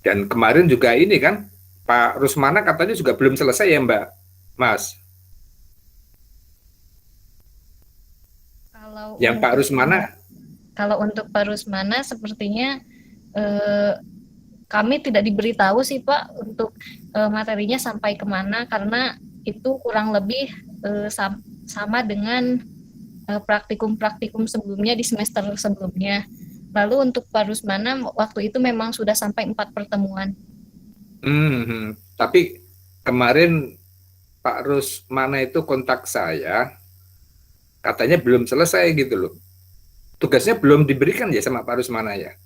Dan kemarin juga ini kan, Pak Rusmana katanya juga belum selesai ya Mbak, Mas? Yang Pak Rusmana? Kalau untuk Pak Rusmana sepertinya kami tidak diberitahu sih Pak untuk materinya sampai kemana, karena itu kurang lebih sama dengan praktikum-praktikum sebelumnya di semester sebelumnya. Lalu untuk Pak Rusmana waktu itu memang sudah sampai 4 pertemuan. Tapi kemarin Pak Rusmana itu kontak saya, katanya belum selesai gitu loh. tugasnya belum diberikan ya sama Pak Rusmana ya.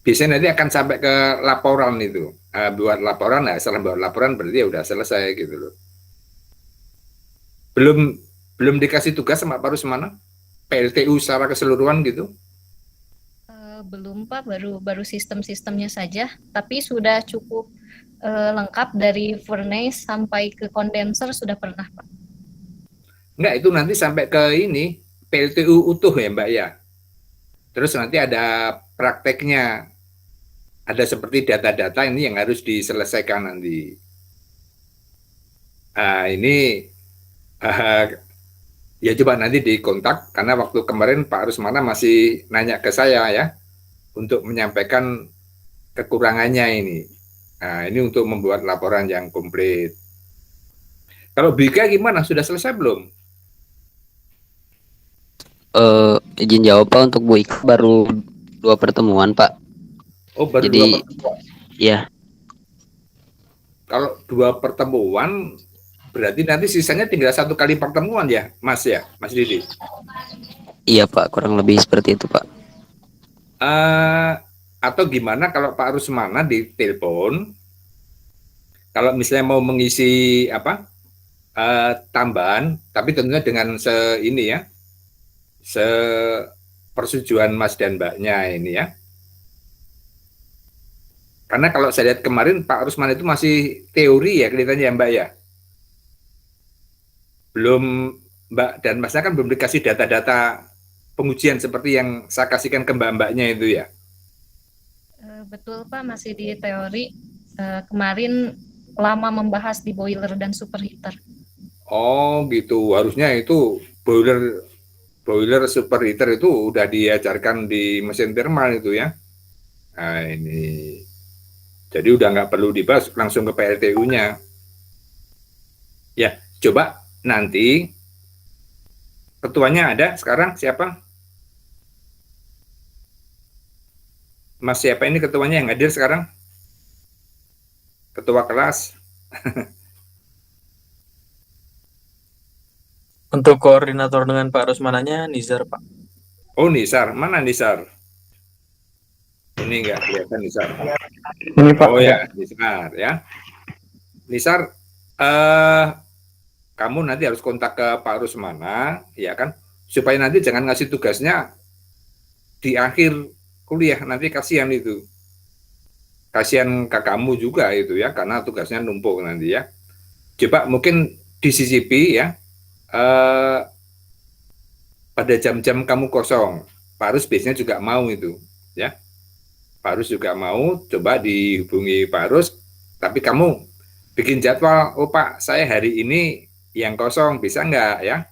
Biasanya nanti akan sampai ke laporan itu. Buat laporan, nah setelah buat laporan berarti ya udah selesai gitu loh. Belum dikasih tugas sama Pak Rusmana? PLTU secara keseluruhan gitu? Belum Pak, baru sistem-sistemnya saja, tapi sudah cukup lengkap dari furnace sampai ke kondenser sudah pernah Pak. Enggak, itu nanti sampai ke ini PLTU utuh ya Mbak ya. Terus nanti ada prakteknya, ada seperti data-data ini yang harus diselesaikan nanti. Ini ya coba nanti dikontak, karena waktu kemarin Pak Rusmana masih nanya ke saya ya, untuk menyampaikan kekurangannya ini. Nah, ini untuk membuat laporan yang komplit. Kalau Bika gimana? Sudah selesai belum? Izin jawab Pak, untuk Bu Ika baru 2 pertemuan Pak. Oh, baru Jadi 2 pertemuan. ya, Kalau 2 pertemuan, berarti nanti sisanya tinggal 1 kali pertemuan ya, Mas Didi? iya Pak, kurang lebih seperti itu Pak. Atau gimana kalau Pak Rusmana ditelepon, kalau misalnya mau mengisi tambahan, tapi tentunya dengan persetujuan Mas dan Mbaknya ini ya. Karena kalau saya lihat kemarin Pak Rusmana itu masih teori ya kelihatannya ya Mbak ya. Belum, Mbak dan Masnya kan belum dikasih data-data pengujian seperti yang saya kasihkan ke Mbak-mbaknya itu ya. Betul Pak, masih di teori. Kemarin lama membahas di boiler dan superheater. Oh gitu, harusnya itu boiler superheater itu udah diajarkan di mesin thermal itu ya. Nah ini, jadi udah nggak perlu dibahas, langsung ke PLTU-nya. Ya, coba nanti ketuanya ada sekarang siapa? Mas siapa ini ketuanya yang hadir sekarang? Ketua kelas. Untuk koordinator dengan Pak Rusmananya, Nizar, Pak. Oh, Nizar. Mana Nizar? Ini enggak kelihatan Nizar. Ini Pak. Oh ya, Nizar ya. Nizar, kamu nanti harus kontak ke Pak Rusmana, ya kan? Supaya nanti jangan ngasih tugasnya di akhir kuliah, nanti kasihan itu. Kasihan kakakmu juga itu ya, karena tugasnya numpuk nanti ya. Coba mungkin disisipi ya, pada jam-jam kamu kosong. Pak Rus biasanya juga mau itu ya. Pak Rus juga mau, coba dihubungi Pak Rus, tapi kamu bikin jadwal, oh Pak, saya hari ini yang kosong, bisa nggak ya?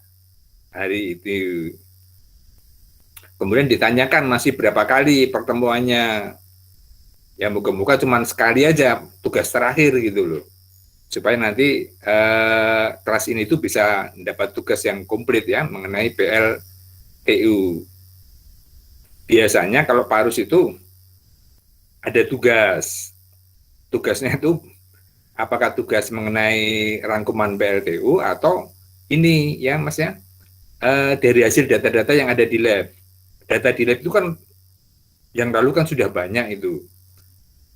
Hari itu. Kemudian ditanyakan masih berapa kali pertemuannya. Ya moga-moga cuma sekali aja, tugas terakhir gitu loh. Supaya nanti kelas ini tuh bisa dapat tugas yang komplit ya, mengenai PLTU. Biasanya kalau Pak Rus itu ada tugas. Tugasnya itu apakah tugas mengenai rangkuman PLTU atau ini ya Mas ya, dari hasil data-data yang ada di lab. Data di lab itu kan yang lalu kan sudah banyak itu.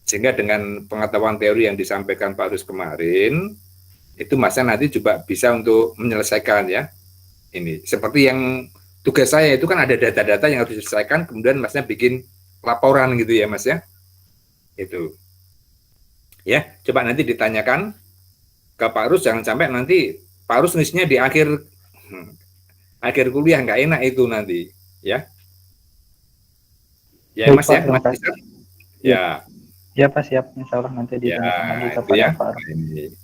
Sehingga dengan pengetahuan teori yang disampaikan Pak Rus kemarin, itu Masnya nanti coba bisa untuk menyelesaikan ya. Ini seperti yang tugas saya itu kan ada data-data yang harus diselesaikan, kemudian Masnya bikin laporan gitu ya Mas ya. Itu. Ya, coba nanti ditanyakan ke Pak Rus, jangan sampai nanti Pak Rus nulisnya di akhir kuliah, nggak enak itu nanti ya. Ya Mas ya, Mas Isar. Ya. Ya Pak, siap. Insya Allah nanti ditanyakan lagi kepada Pak Rus.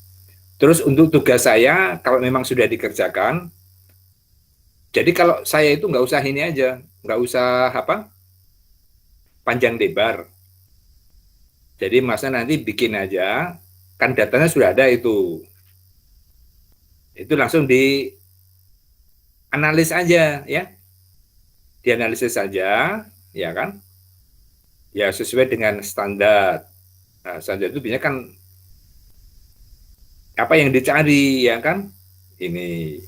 Terus untuk tugas saya, kalau memang sudah dikerjakan, jadi kalau saya itu nggak usah ini aja, nggak usah panjang lebar. Jadi Masnya nanti bikin aja, kan datanya sudah ada itu. Itu langsung dianalisis aja ya. Dianalisis saja, ya kan? Ya sesuai dengan standar. Nah, standar itu biasanya kan apa yang dicari ya kan? Ini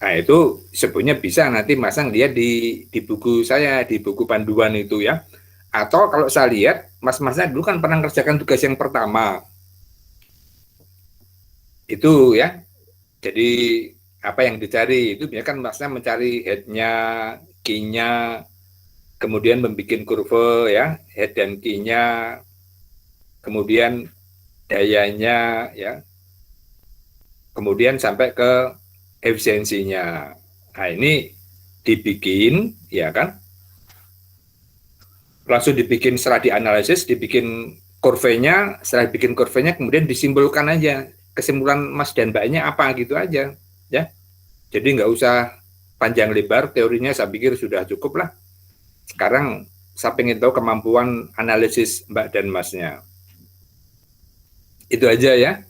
Nah, itu sebenarnya bisa nanti masang dia di buku saya, di buku panduan itu ya. Atau kalau saya lihat, mas-masnya dulu kan pernah kerjakan tugas yang pertama. Itu ya. Jadi apa yang dicari itu biasanya kan masnya mencari head-nya, key-nya, kemudian membuat kurve ya, head dan key-nya, kemudian dayanya ya, kemudian sampai ke efisiensinya. Nah, ini dibikin ya kan, langsung dibikin setelah dianalisis, dibikin kurvenya, setelah bikin kurvenya kemudian disimpulkan aja kesimpulan Mas dan Mbaknya apa gitu aja ya. Jadi nggak usah panjang lebar, teorinya saya pikir sudah cukup lah. Sekarang saya pengen tahu kemampuan analisis Mbak dan Masnya. Itu aja ya.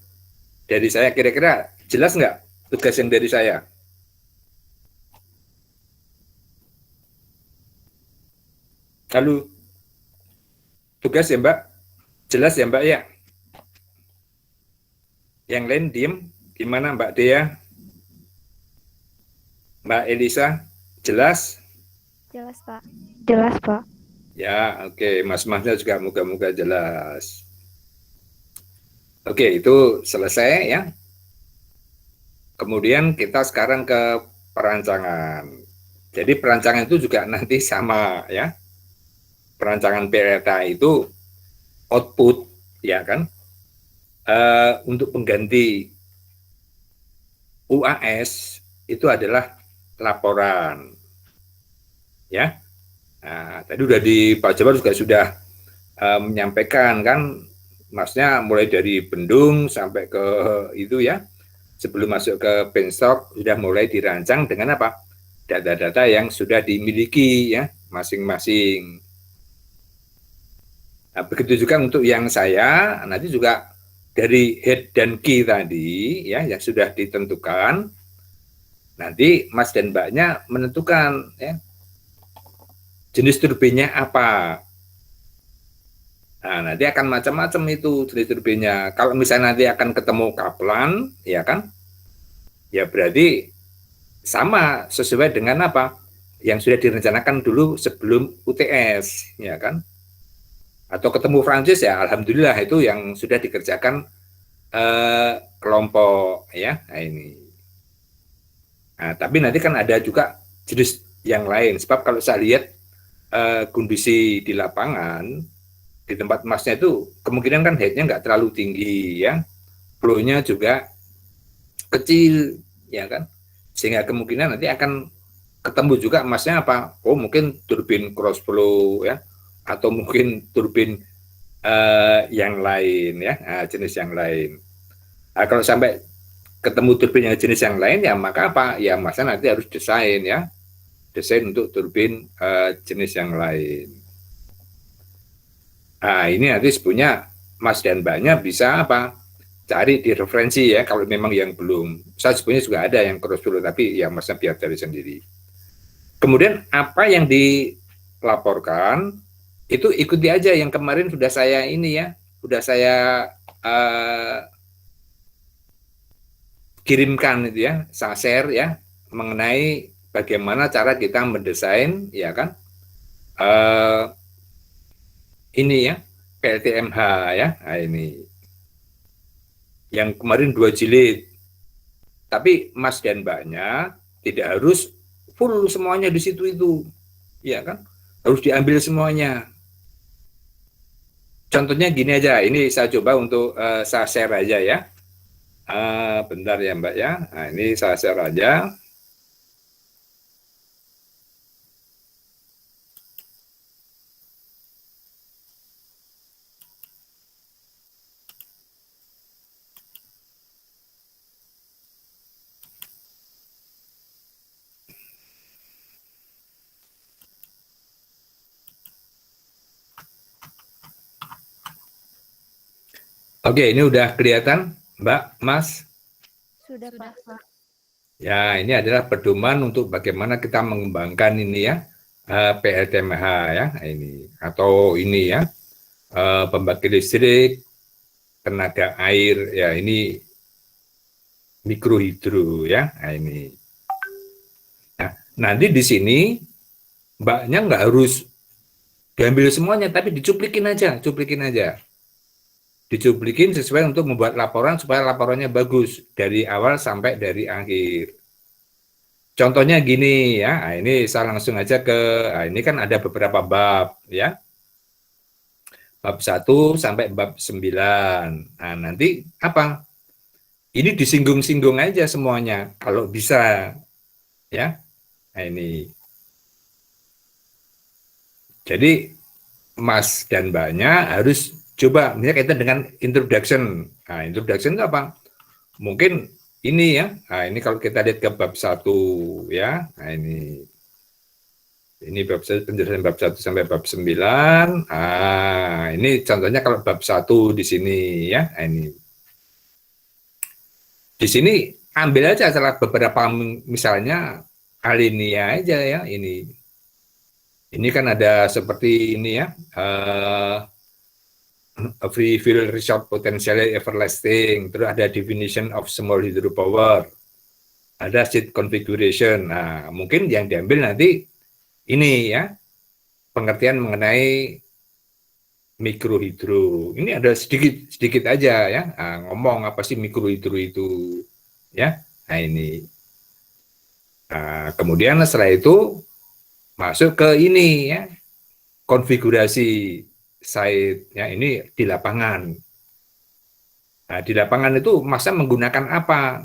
Dari saya kira-kira jelas nggak tugas yang dari saya? Lalu tugas ya Mbak? Jelas ya Mbak ya? Yang lain diem? Gimana Mbak Dea? Mbak Elisa? Jelas? Jelas, Pak. Jelas, Pak. Ya, oke. Mas-masnya juga moga-moga jelas. Oke, itu selesai ya. Kemudian kita sekarang ke perancangan. Jadi perancangan itu juga nanti sama ya. Perancangan PLTA itu output ya kan. Untuk pengganti UAS itu adalah laporan ya. Nah, tadi udah di Pak Jabar juga sudah menyampaikan kan, maksudnya mulai dari bendung sampai ke itu ya, sebelum masuk ke penstock sudah mulai dirancang dengan apa, data-data yang sudah dimiliki ya masing-masing. Nah, begitu juga untuk yang saya nanti juga dari head dan key tadi ya yang sudah ditentukan, nanti Mas dan Mbaknya menentukan ya jenis turbinnya apa. Nah, nanti akan macam-macam itu jenis turbinnya. Kalau misalnya nanti akan ketemu kaplan, ya kan? Ya berarti sama sesuai dengan apa yang sudah direncanakan dulu sebelum UTS, ya kan? Atau ketemu Prancis ya, alhamdulillah itu yang sudah dikerjakan kelompok ya. Nah, ini. Nah, tapi nanti kan ada juga jenis yang lain. Sebab kalau saya lihat kondisi di lapangan, di tempat Masnya itu kemungkinan kan headnya nggak terlalu tinggi ya, flow-nya juga kecil ya kan, sehingga kemungkinan nanti akan ketemu juga Masnya apa, oh mungkin turbin cross flow ya, atau mungkin turbin yang lain ya, jenis yang lain. Nah, kalau sampai ketemu turbin yang jenis yang lain ya maka apa ya, Masnya nanti harus desain ya, desain untuk turbin jenis yang lain. Nah, ini nanti sebenarnya Mas dan Mbaknya bisa apa? Cari di referensi ya, kalau memang yang belum. Saya sebenarnya juga ada yang cross flow, tapi ya Masnya biar cari sendiri. Kemudian apa yang dilaporkan, itu ikuti aja yang kemarin sudah saya ini ya, sudah saya kirimkan itu ya, saya share ya, mengenai bagaimana cara kita mendesain ya kan, ini ya, PLTMH ya, nah ini yang kemarin 2 jilid, tapi Mas dan Mbaknya tidak harus full semuanya di situ itu, ya kan, harus diambil semuanya. Contohnya gini aja, ini saya coba untuk saya share aja ya, bentar ya Mbak ya, nah ini saya share aja. Oke, ini udah kelihatan, Mbak, Mas? Sudah, Pak. Ya, ini adalah pedoman untuk bagaimana kita mengembangkan ini ya, PLTMH ya, ini atau ini ya, pembangkit listrik, tenaga air, ya ini mikrohidro ya, nah, ini. nanti di sini mbaknya nggak harus diambil semuanya, tapi dicuplikin aja, dicuplikin sesuai untuk membuat laporan supaya laporannya bagus dari awal sampai dari akhir. Contohnya gini ya, nah ini saya langsung aja ke, nah ini kan ada beberapa bab ya, bab 1 sampai bab 9. Nah nanti apa? Ini disinggung-singgung aja semuanya, kalau bisa ya. Nah ini. Jadi Mas dan Mbaknya harus coba, misalnya kaitan dengan introduction. Nah, introduction itu apa? Mungkin ini ya. Nah, ini kalau kita lihat ke bab 1 ya. Nah, ini bab 1, penjelasan bab 1 sampai bab 9. Ah, ini contohnya kalau bab 1 di sini ya. Nah, ini. Di sini ambil aja salah beberapa, misalnya alinea aja ya ini. Ini kan ada seperti ini ya, free will result potentially everlasting, terus ada definition of small hydropower, ada seed configuration. Nah, mungkin yang diambil nanti ini ya, pengertian mengenai mikrohidro. Ini ada sedikit aja ya, ngomong apa sih mikrohidro itu ya. Nah ini. Nah, kemudian setelah itu masuk ke ini ya, konfigurasi site ya, ini di lapangan. Nah, di lapangan itu masa menggunakan apa?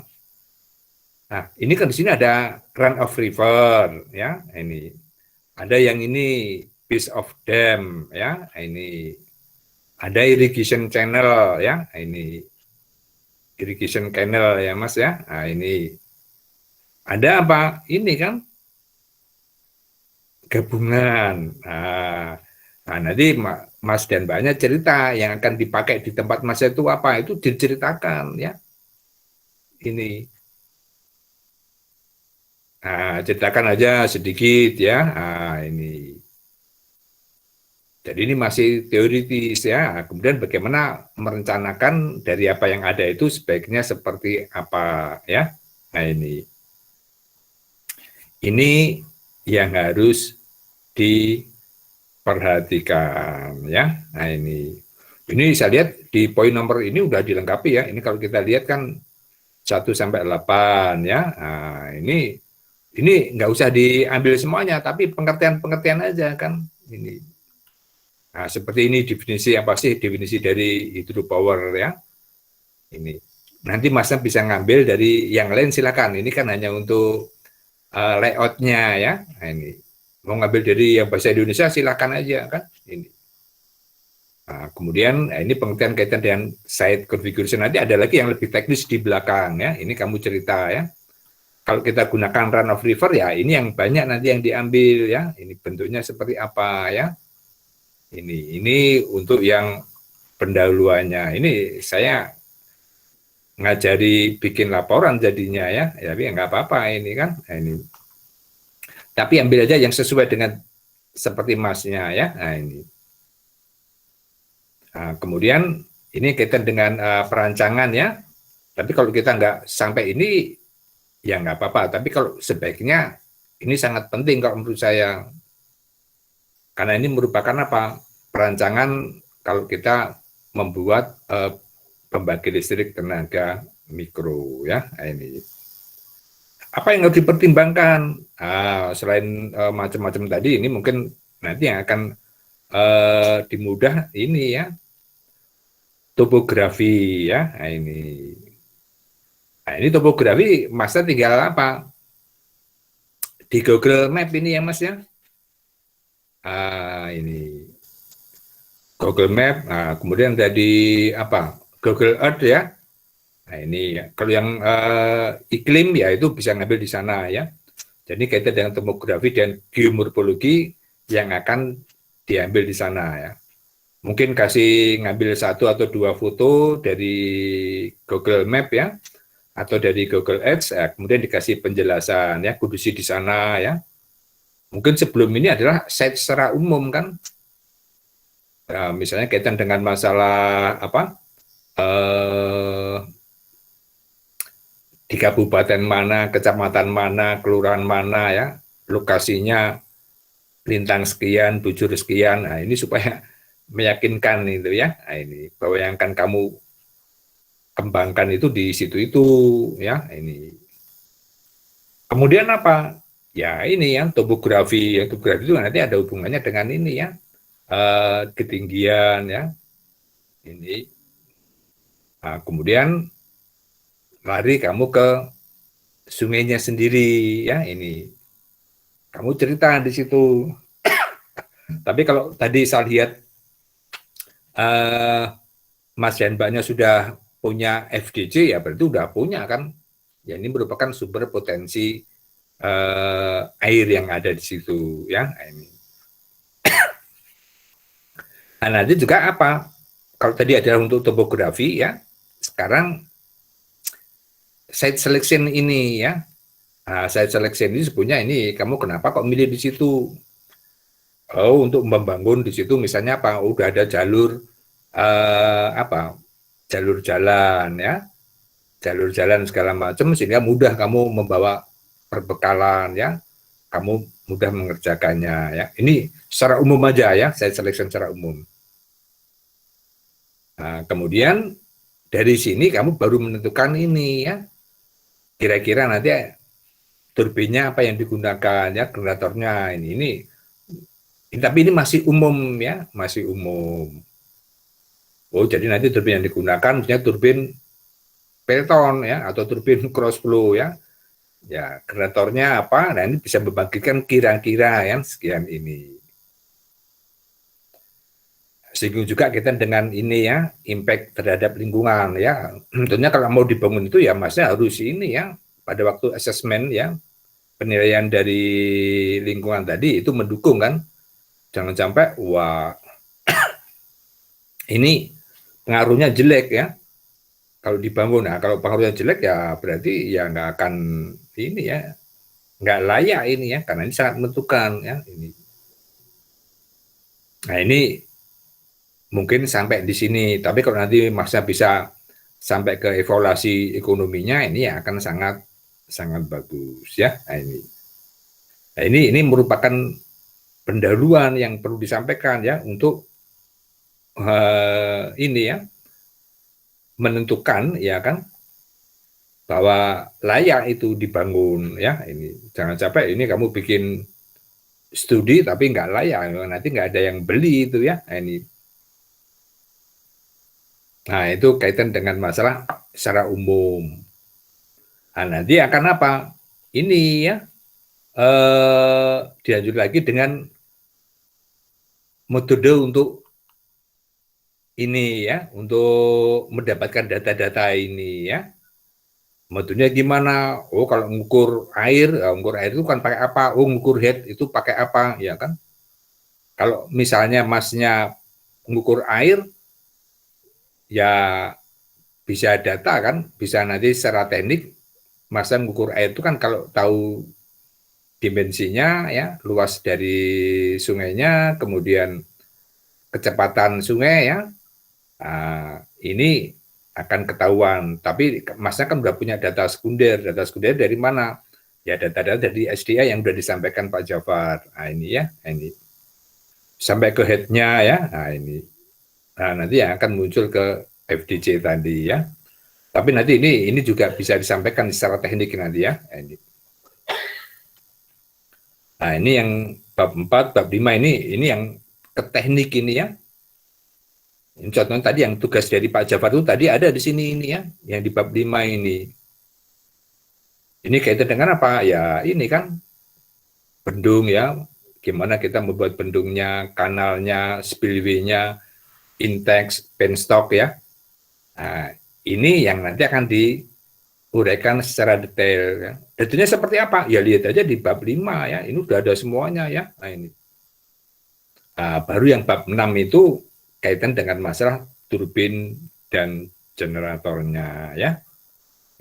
Nah, ini kan di sini ada run of river ya, ini. Ada yang ini piece of dam ya, ini. Ada irrigation channel ya, ini. Irrigation canal ya, Mas ya. Nah, ini. Ada apa? Ini kan gabungan. Nah, nanti Mas dan Mbaknya cerita yang akan dipakai di tempat Mas itu apa, itu diceritakan ya. Ini. Nah, ceritakan aja sedikit ya. Nah, ini. Jadi ini masih teoritis ya. Kemudian bagaimana merencanakan dari apa yang ada itu sebaiknya seperti apa ya. Nah, ini. Ini yang harus diperhatikan ya. Nah ini saya lihat di poin nomor ini udah dilengkapi ya. Ini kalau kita lihat kan 1 sampai 8 ya. Nah, ini nggak usah diambil semuanya, tapi pengertian aja kan ini. Nah, seperti ini definisi apa sih definisi dari hydropower ya. Ini nanti Masnya bisa ngambil dari yang lain silakan. Ini kan hanya untuk layoutnya ya. Nah, ini mau ngambil dari yang bahasa Indonesia silakan aja kan ini. Nah, kemudian ini pengertian kaitan dengan site configuration, nanti ada lagi yang lebih teknis di belakang ya. Ini kamu cerita ya. Kalau kita gunakan run of river ya, ini yang banyak nanti yang diambil ya. Ini bentuknya seperti apa ya. Ini untuk yang pendahuluannya. Ini saya ngajari bikin laporan jadinya ya. Tapi nggak apa-apa ini kan. Nah, ini. Tapi ambil aja yang sesuai dengan seperti Masnya ya. Nah, ini. Nah, kemudian ini kaitan dengan perancangan ya. Tapi kalau kita nggak sampai ini, ya nggak apa-apa. Tapi kalau sebaiknya ini sangat penting kalau menurut saya. Karena ini merupakan apa? Perancangan kalau kita membuat pembangkit listrik tenaga mikro ya. Nah, ini. Apa yang harus dipertimbangkan? Selain macam-macam tadi, ini mungkin nanti yang akan dimudah ini ya, topografi ya. Nah, ini topografi, Masnya tinggal apa? Di Google Map ini ya Mas ya. Ini Google Map. Nah, kemudian dari apa? Google Earth ya. Nah ini ya. Kalau yang iklim ya itu bisa ngambil di sana ya. Jadi kaitan dengan topografi dan geomorfologi yang akan diambil di sana ya. Mungkin kasih ngambil 1 atau 2 foto dari Google Map ya, atau dari Google Earth ya, kemudian dikasih penjelasan ya, kondisi di sana ya. Mungkin sebelum ini adalah site secara umum kan. Nah, misalnya kaitan dengan masalah apa? Di kabupaten mana, kecamatan mana, kelurahan mana ya, lokasinya lintang sekian, bujur sekian. Nah, ini supaya meyakinkan itu ya. Nah, ini bahwa yang akan kamu kembangkan itu di situ itu ya. Ini. Kemudian apa? Ya ini ya topografi. Yang topografi itu nanti ada hubungannya dengan ini ya. Ketinggian ya. Ini. Nah, kemudian lari kamu ke sungainya sendiri ya ini. Kamu cerita di situ. Tapi kalau tadi saya lihat Mas dan Mbaknya sudah punya FDC ya berarti udah punya kan. Ya ini merupakan sumber potensi air yang ada di situ ya. Ini. Nah, nanti juga apa? Kalau tadi adalah untuk topografi ya. Sekarang site selection ini ya. Nah, site selection ini sebenarnya ini kamu kenapa kok milih di situ? Oh, untuk membangun di situ misalnya apa? Udah ada jalur jalur jalan ya. Jalur jalan segala macam sehingga mudah kamu membawa perbekalan ya. Kamu mudah mengerjakannya ya. Ini secara umum aja ya, site selection secara umum. Nah, kemudian dari sini kamu baru menentukan ini ya. Kira-kira nanti turbinnya apa yang digunakan ya, generatornya ini tapi ini masih umum ya, masih umum. Oh, jadi nanti turbin yang digunakan misalnya turbin Pelton ya atau turbin cross flow ya. Ya, generatornya apa? Nah, ini bisa membagikan kira-kira yang sekian ini. Sehingga juga kita dengan ini ya, impact terhadap lingkungan ya. Tentunya kalau mau dibangun itu ya masnya harus ini ya, pada waktu asesmen ya, penilaian dari lingkungan tadi itu mendukung kan. Jangan sampai, wah, ini pengaruhnya jelek ya. Kalau dibangun, nah kalau pengaruhnya jelek ya berarti ya nggak akan ini ya, nggak layak ini ya, karena ini sangat menentukan ya. Ini. Nah ini mungkin sampai di sini, tapi kalau nanti masnya bisa sampai ke evaluasi ekonominya, ini ya akan sangat bagus ya. Nah ini merupakan pendahuluan yang perlu disampaikan ya untuk ini ya menentukan ya kan bahwa layak itu dibangun ya. Ini jangan sampai ini kamu bikin studi tapi nggak layak, nanti nggak ada yang beli itu ya. Nah, itu kaitan dengan masalah secara umum. Nah, nanti akan apa? Ini ya, dilanjut lagi dengan metode untuk ini ya, untuk mendapatkan data-data ini ya. Metodenya gimana? Oh, kalau ngukur air itu kan pakai apa? Oh, ngukur head itu pakai apa? Ya kan? Kalau misalnya masnya ngukur air, ya bisa data kan, bisa nanti secara teknik masa mengukur air itu kan kalau tahu dimensinya ya, luas dari sungainya, kemudian kecepatan sungai ya, ini akan ketahuan. Tapi masnya kan udah punya data sekunder dari mana? Ya data-data dari SDA yang sudah disampaikan Pak Jafar. Nah ini ya, ini sampai ke headnya ya, nah ini. Nah, nanti yang akan muncul ke FDC tadi ya. Tapi nanti ini juga bisa disampaikan secara teknik nanti ya. Nah, ini yang bab 4, bab 5 ini yang ke teknik ini ya. Ini contohnya tadi yang tugas dari Pak Jafar itu tadi ada di sini ini ya, yang di bab 5 ini. Ini kaitan dengan apa? Ya, ini kan bendung ya. Gimana kita membuat bendungnya, kanalnya, spillway-nya, intake, penstock ya. Nah, ini yang nanti akan diuraikan secara detail ya. Detailnya seperti apa? Ya lihat aja di bab 5 ya. Ini udah ada semuanya ya. Nah, ini. Nah, baru yang bab 6 itu kaitan dengan masalah turbin dan generatornya ya.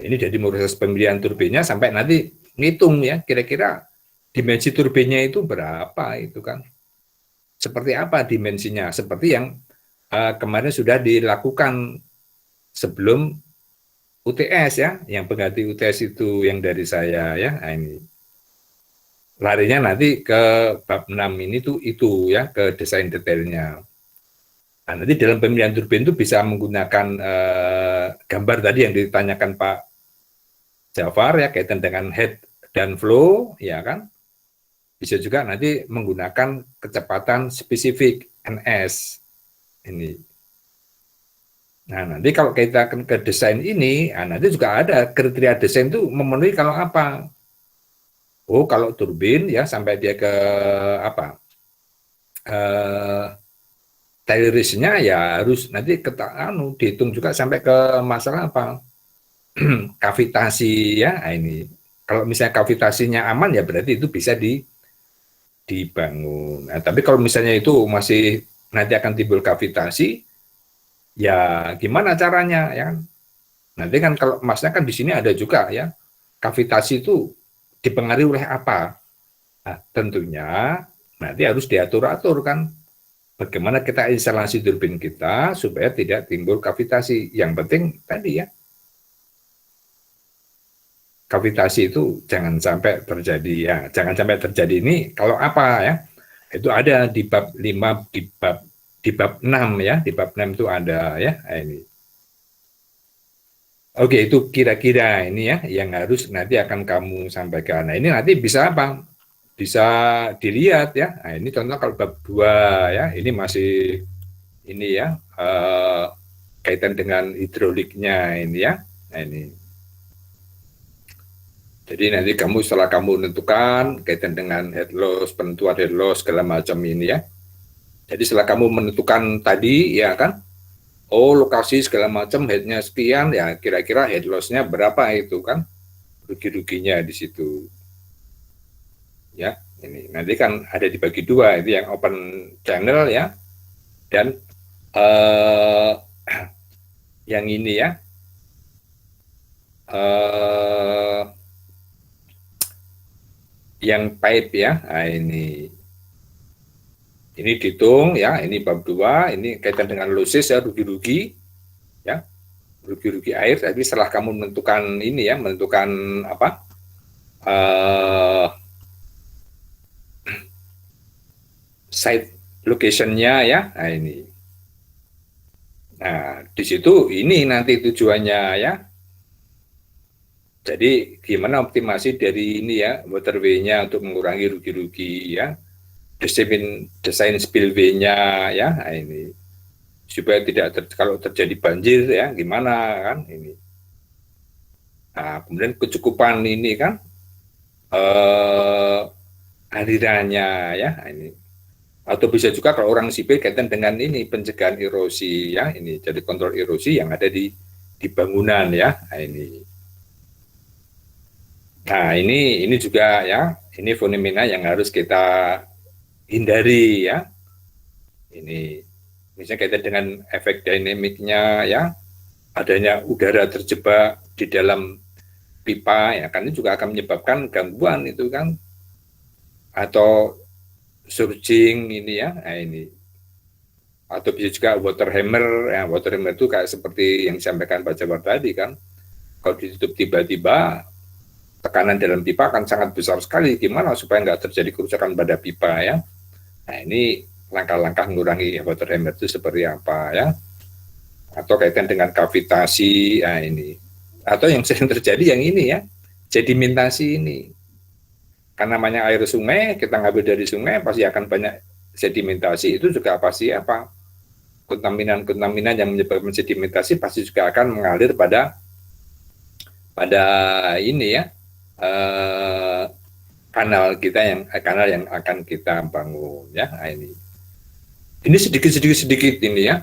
Ini jadi proses pemilihan turbinnya sampai nanti ngitung ya kira-kira dimensi turbinnya itu berapa itu kan. Seperti apa dimensinya? Seperti yang kemarin sudah dilakukan sebelum UTS ya, yang pengganti UTS itu yang dari saya ya. Nah, ini. larinya nanti ke bab 6 ini tuh itu ya, ke desain detailnya. Nah, nanti dalam pemilihan turbin itu bisa menggunakan gambar tadi yang ditanyakan Pak Jafar ya, kaitan dengan head dan flow ya kan. Bisa juga nanti menggunakan kecepatan spesifik NS ini. Nah, nanti kalau kita ke desain ini, nanti juga ada kriteria desain itu memenuhi kalau apa. Oh, kalau turbin ya sampai dia ke apa? Tail race-nya ya harus nanti dihitung juga sampai ke masalah apa? Kavitasi ya. Nah, ini. Kalau misalnya kavitasinya aman ya berarti itu bisa dibangun. Nah, tapi kalau misalnya itu masih nanti akan timbul kavitasi, ya gimana caranya ya? Nanti kan kalau masnya kan di sini ada juga ya, kavitasi itu dipengaruhi oleh apa? Nah, tentunya nanti harus diatur-atur kan. Bagaimana kita instalasi turbin kita supaya tidak timbul kavitasi. Yang penting tadi ya, kavitasi itu jangan sampai terjadi ya. Jangan sampai terjadi ini kalau apa ya? Itu ada di bab 5 di bab 6 ya. Di bab 6 itu ada ya. Ini. Oke, itu kira-kira ini ya yang harus nanti akan kamu sampaikan. Nah, ini nanti bisa apa? Bisa dilihat ya. Nah, ini contoh kalau bab 2 ya. Ini masih ini ya kaitan dengan hidroliknya ini ya. Nah, ini. Jadi nanti kamu setelah kamu menentukan kaitan dengan head loss, penentuan head loss segala macam ini ya. Jadi setelah kamu menentukan tadi ya kan, oh lokasi segala macam headnya sekian ya kira-kira head loss-nya berapa itu kan, rugi-ruginya di situ. Ya ini nanti kan ada dibagi dua itu yang open channel ya dan yang ini ya. Yang pipe ya, nah ini dihitung ya, ini bab 2, ini kaitan dengan losses ya, rugi-rugi ya, rugi-rugi air. Tapi setelah kamu menentukan ini ya, menentukan apa site location-nya ya, nah ini. Nah di situ ini nanti tujuannya ya. Jadi gimana optimasi dari ini ya waterway-nya untuk mengurangi rugi-rugi ya, desain spillway-nya ya, nah ini supaya tidak kalau terjadi banjir ya gimana kan ini. Nah kemudian kecukupan ini kan alirannya ya ini, atau bisa juga kalau orang sipil kaitan dengan ini pencegahan erosi ya ini, jadi kontrol erosi yang ada di bangunan ya, nah ini. Nah, ini juga ya, ini fenomena yang harus kita hindari ya. Ini misalnya kaitan dengan efek dinamiknya ya, adanya udara terjebak di dalam pipa ya, kan ini juga akan menyebabkan gangguan itu kan, atau surging ini ya, nah ini. Atau bisa juga water hammer ya, water hammer itu kayak seperti yang disampaikan Pak Jafar tadi kan, kalau ditutup tiba-tiba tekanan dalam pipa akan sangat besar sekali. Gimana supaya nggak terjadi kerusakan pada pipa ya? Nah ini langkah-langkah mengurangi water hammer itu seperti apa ya? Atau kaitan dengan kavitasi, nah ini. Atau yang sering terjadi yang ini ya, sedimentasi ini. Karena namanya air sungai, kita ngambil dari sungai pasti akan banyak sedimentasi. Itu juga pasti apa? Kontaminan yang menyebabkan sedimentasi pasti juga akan mengalir pada ini ya. Kanal yang akan kita bangun ya. Nah, ini sedikit ini ya.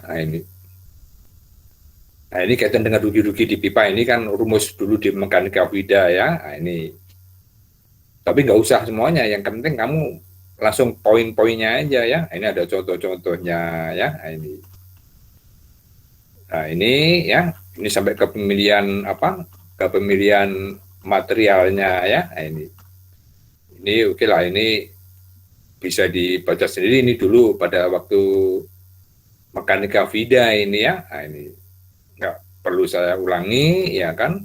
Nah, ini kaitan dengan rugi-rugi di pipa, ini kan rumus dulu di mekanika fluida ya. Nah, ini tapi nggak usah semuanya, yang penting kamu langsung poin-poinnya aja ya. Ini ada contoh-contohnya ya. Nah ini ya, ini sampai ke pemilihan apa, ke pemilihan materialnya ya. Nah, ini oke lah, ini bisa dibaca sendiri. Ini dulu pada waktu mekanika fluida ini ya. Nah, ini nggak perlu saya ulangi ya kan.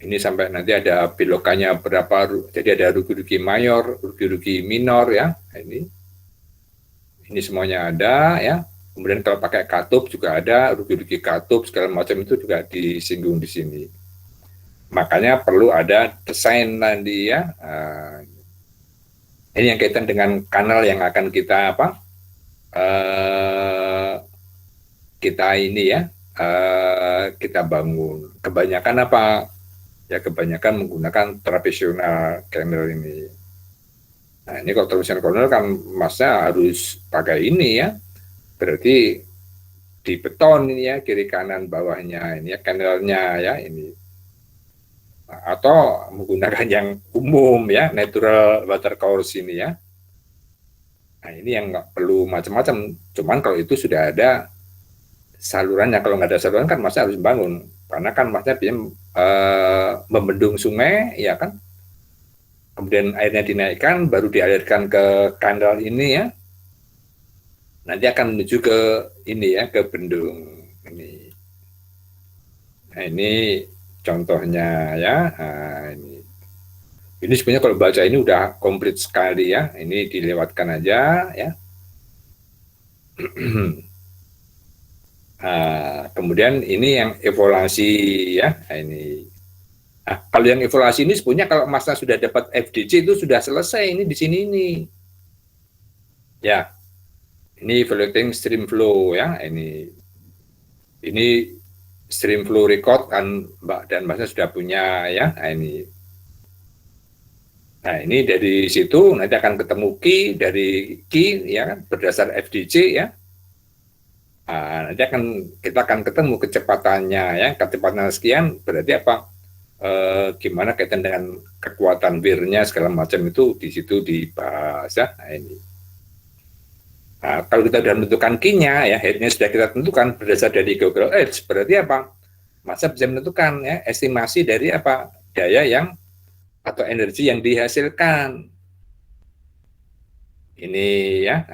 Ini sampai nanti ada belokannya berapa, jadi ada rugi-rugi mayor, rugi-rugi minor ya. Ini semuanya ada ya. Kemudian kalau pakai katup juga ada, rugi-rugi katup segala macam itu juga disinggung di sini. Makanya perlu ada desain nanti ya. Ini yang kaitan dengan kanal yang akan kita kita ini ya, kita bangun. Kebanyakan apa? Ya kebanyakan menggunakan tradisional channel ini. Nah ini kalau tradisional channel kan masnya harus pakai ini ya, berarti di beton ini ya, kiri kanan bawahnya ini ya, channelnya ya ini. Atau menggunakan yang umum ya, natural water course ini ya. Nah ini yang nggak perlu macam-macam, cuman kalau itu sudah ada salurannya, kalau nggak ada saluran kan masnya harus bangun, karena kan masnya membendung sungai ya kan, kemudian airnya dinaikkan baru dialirkan ke kanal ini ya, nanti akan menuju ke ini ya, ke bendung ini. Nah ini contohnya ya. Nah, ini sebenarnya kalau baca ini udah komplit sekali ya, ini dilewatkan aja ya. Kemudian ini yang evaluasi ya. Ini. Kalau yang evaluasi ini sebenarnya kalau masa sudah dapat FDC itu sudah selesai ini di sini ini. Ya. Ini evaluating stream flow ya. Ini stream flow record kan Mbak dan Masnya sudah punya ya. Nah, ini dari situ nanti akan ketemu key dari key ya kan berdasar FDC ya. Nanti kita akan ketemu kecepatannya ya, kecepatan sekian berarti apa, gimana kaitan dengan kekuatan wear-nya segala macam itu di situ dibahas ya. Nah, kalau kita sudah menentukan key-nya ya, head-nya sudah kita tentukan berdasar dari Google Earth, berarti apa, masa bisa menentukan ya estimasi dari apa daya yang atau energi yang dihasilkan ini ya.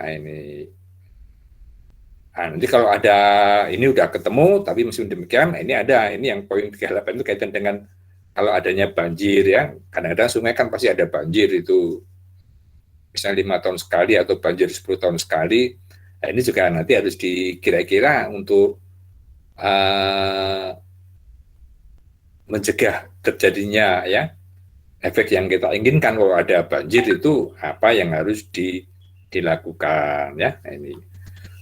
Nah, nanti kalau ada ini udah ketemu, tapi meskipun demikian ini ada ini yang poin 38 itu kaitan dengan kalau adanya banjir ya. Kadang-kadang sungai kan pasti ada banjir itu, misalnya 5 tahun sekali atau banjir 10 tahun sekali. Nah, ini juga nanti harus dikira-kira untuk mencegah terjadinya ya efek yang kita inginkan. Kalau ada banjir itu apa yang harus dilakukan ya.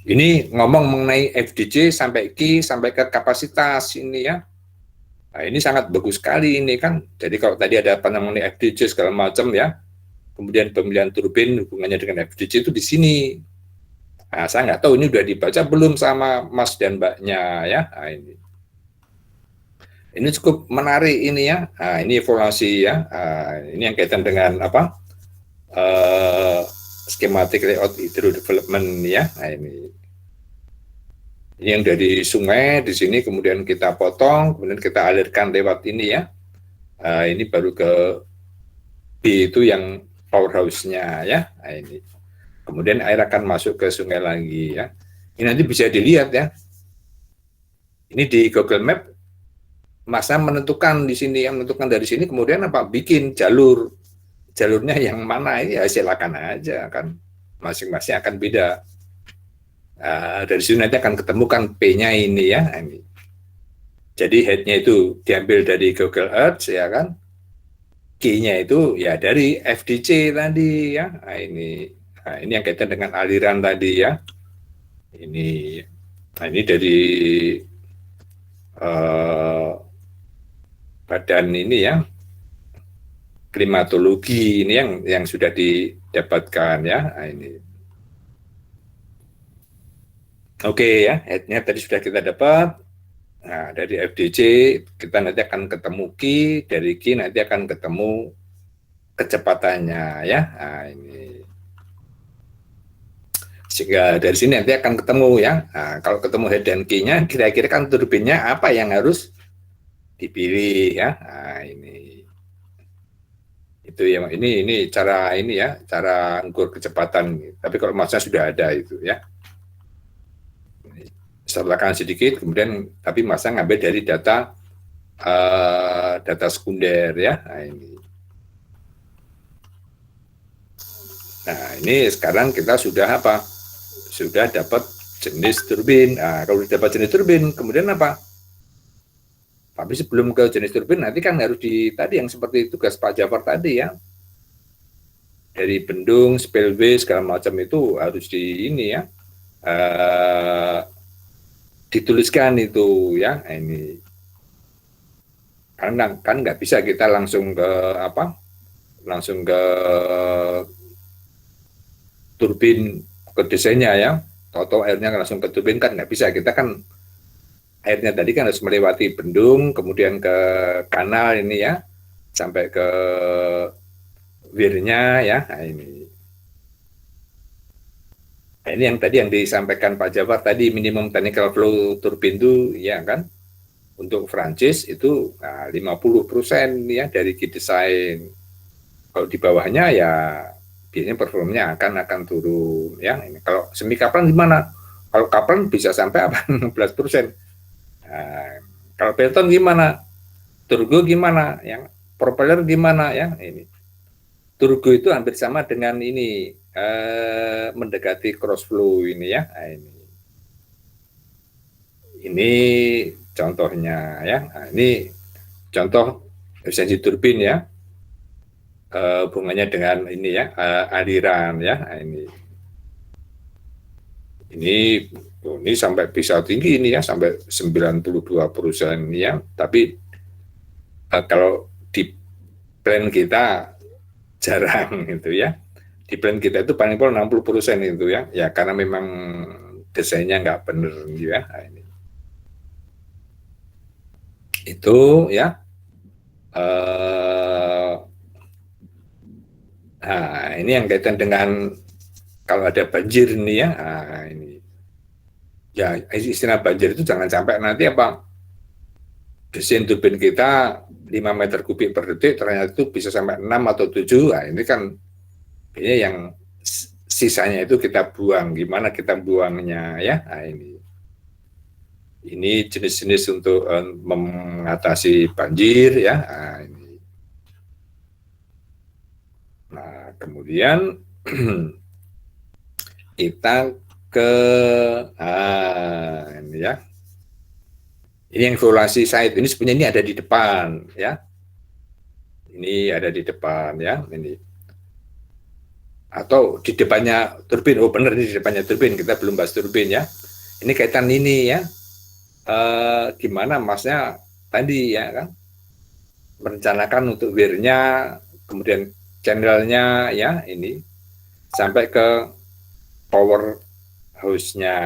Ini ngomong mengenai FDC sampai key sampai ke kapasitas ini ya. Nah, ini sangat bagus sekali ini kan. Jadi kalau tadi ada apa namanya FDC segala macam ya. Kemudian pemilihan turbin hubungannya dengan FDC itu di sini. Nah, saya nggak tahu ini udah dibaca belum sama Mas dan Mbaknya ya. Nah, ini cukup menarik ini ya. Nah, ini evaluasi ya. Ini yang kaitan dengan apa? Schematic layout hydro development ya. Nah, ini yang dari sungai di sini kemudian kita potong, kemudian kita alirkan lewat ini ya. Ini baru ke B itu yang powerhouse-nya ya. Nah, ini. Kemudian air akan masuk ke sungai lagi ya. Ini nanti bisa dilihat ya. Ini di Google Map masa menentukan di sini, yang menentukan dari sini kemudian apa bikin jalurnya yang mana ini ya silakan aja kan, masing-masing akan beda. Dari sini nanti akan ketemukan P-nya ini ya. Jadi head-nya itu diambil dari Google Earth ya kan, K-nya itu ya dari FDC tadi ya. Nah, ini yang kaitan dengan aliran tadi ya. Ini dari badan ini ya, klimatologi ini yang sudah didapatkan ya. Nah, ini. Oke ya, head-nya tadi sudah kita dapat. Nah, dari FDC kita nanti akan ketemu key, dari key nanti akan ketemu kecepatannya ya. Nah, ini. Sehingga dari sini nanti akan ketemu ya. Nah, kalau ketemu head dan key-nya, kira-kira kan turbinnya apa yang harus dipilih ya. Nah, ini. Itu ya, ini cara ini ya, cara ukur kecepatan. Tapi kalau masanya sudah ada itu ya. Sertakan sedikit, kemudian tapi masa ngambil dari data data sekunder ya. Nah, ini. Nah, ini sekarang kita sudah apa? Sudah dapat jenis turbin. Nah, kalau sudah dapat jenis turbin, kemudian apa? Tapi sebelum ke jenis turbin, nanti kan harus tadi yang seperti tugas Pak Jafar tadi ya. Dari bendung, spillway, segala macam itu harus dituliskan itu ya. Nah, ini. Karena kan nggak bisa kita langsung ke turbin ke desainnya ya, atau airnya langsung ke turbin kan nggak bisa. Kita kan airnya tadi kan harus melewati bendung, kemudian ke kanal ini ya, sampai ke wirnya ya. Nah, ini yang tadi yang disampaikan Pak Jafar tadi, minimum technical flow turbin itu ya kan, untuk Prancis itu 50% ya dari key design. Kalau di bawahnya ya biasanya performanya akan turun ya. Ini kalau semi kaplan gimana? Kalau kaplan bisa sampai 16%. Nah, kalau beton gimana? Turgo gimana? Yang propeller gimana ya? Ini turgo itu hampir sama dengan ini mendekati cross flow ini ya. Nah, ini contohnya ya. Nah, ini contoh efisiensi turbin ya. Hubungannya dengan ini ya, aliran ya. Nah, ini sampai bisa tinggi ini ya, sampai 92% ya. Tapi kalau di plan kita jarang itu ya. Di plan kita itu paling pol 60% itu ya. Ya karena memang desainnya nggak benar ya. Nah, ini. Itu ya. Nah, ini yang kaitan dengan kalau ada banjir ini ya. Nah, ini. Ya, istilah banjir itu jangan sampai nanti desain turbin kita 5 meter kubik per detik ternyata itu bisa sampai 6 atau 7. Nah, ini kan ini yang sisanya itu kita buang. Gimana kita buangnya ya? Nah, ini jenis-jenis untuk mengatasi banjir ya. Nah, ini. Nah, kemudian kita ke ini ya. Ini yang evaluasi site. Ini sebenarnya ini ada di depan ya. Ini ada di depan ya. Ini. Atau di depannya turbin. Oh benar, ini di depannya turbin. Kita belum bahas turbin ya. Ini kaitan ini ya. Gimana masnya tadi ya kan. Merencanakan untuk wirnya, kemudian channelnya ya ini sampai ke power house-nya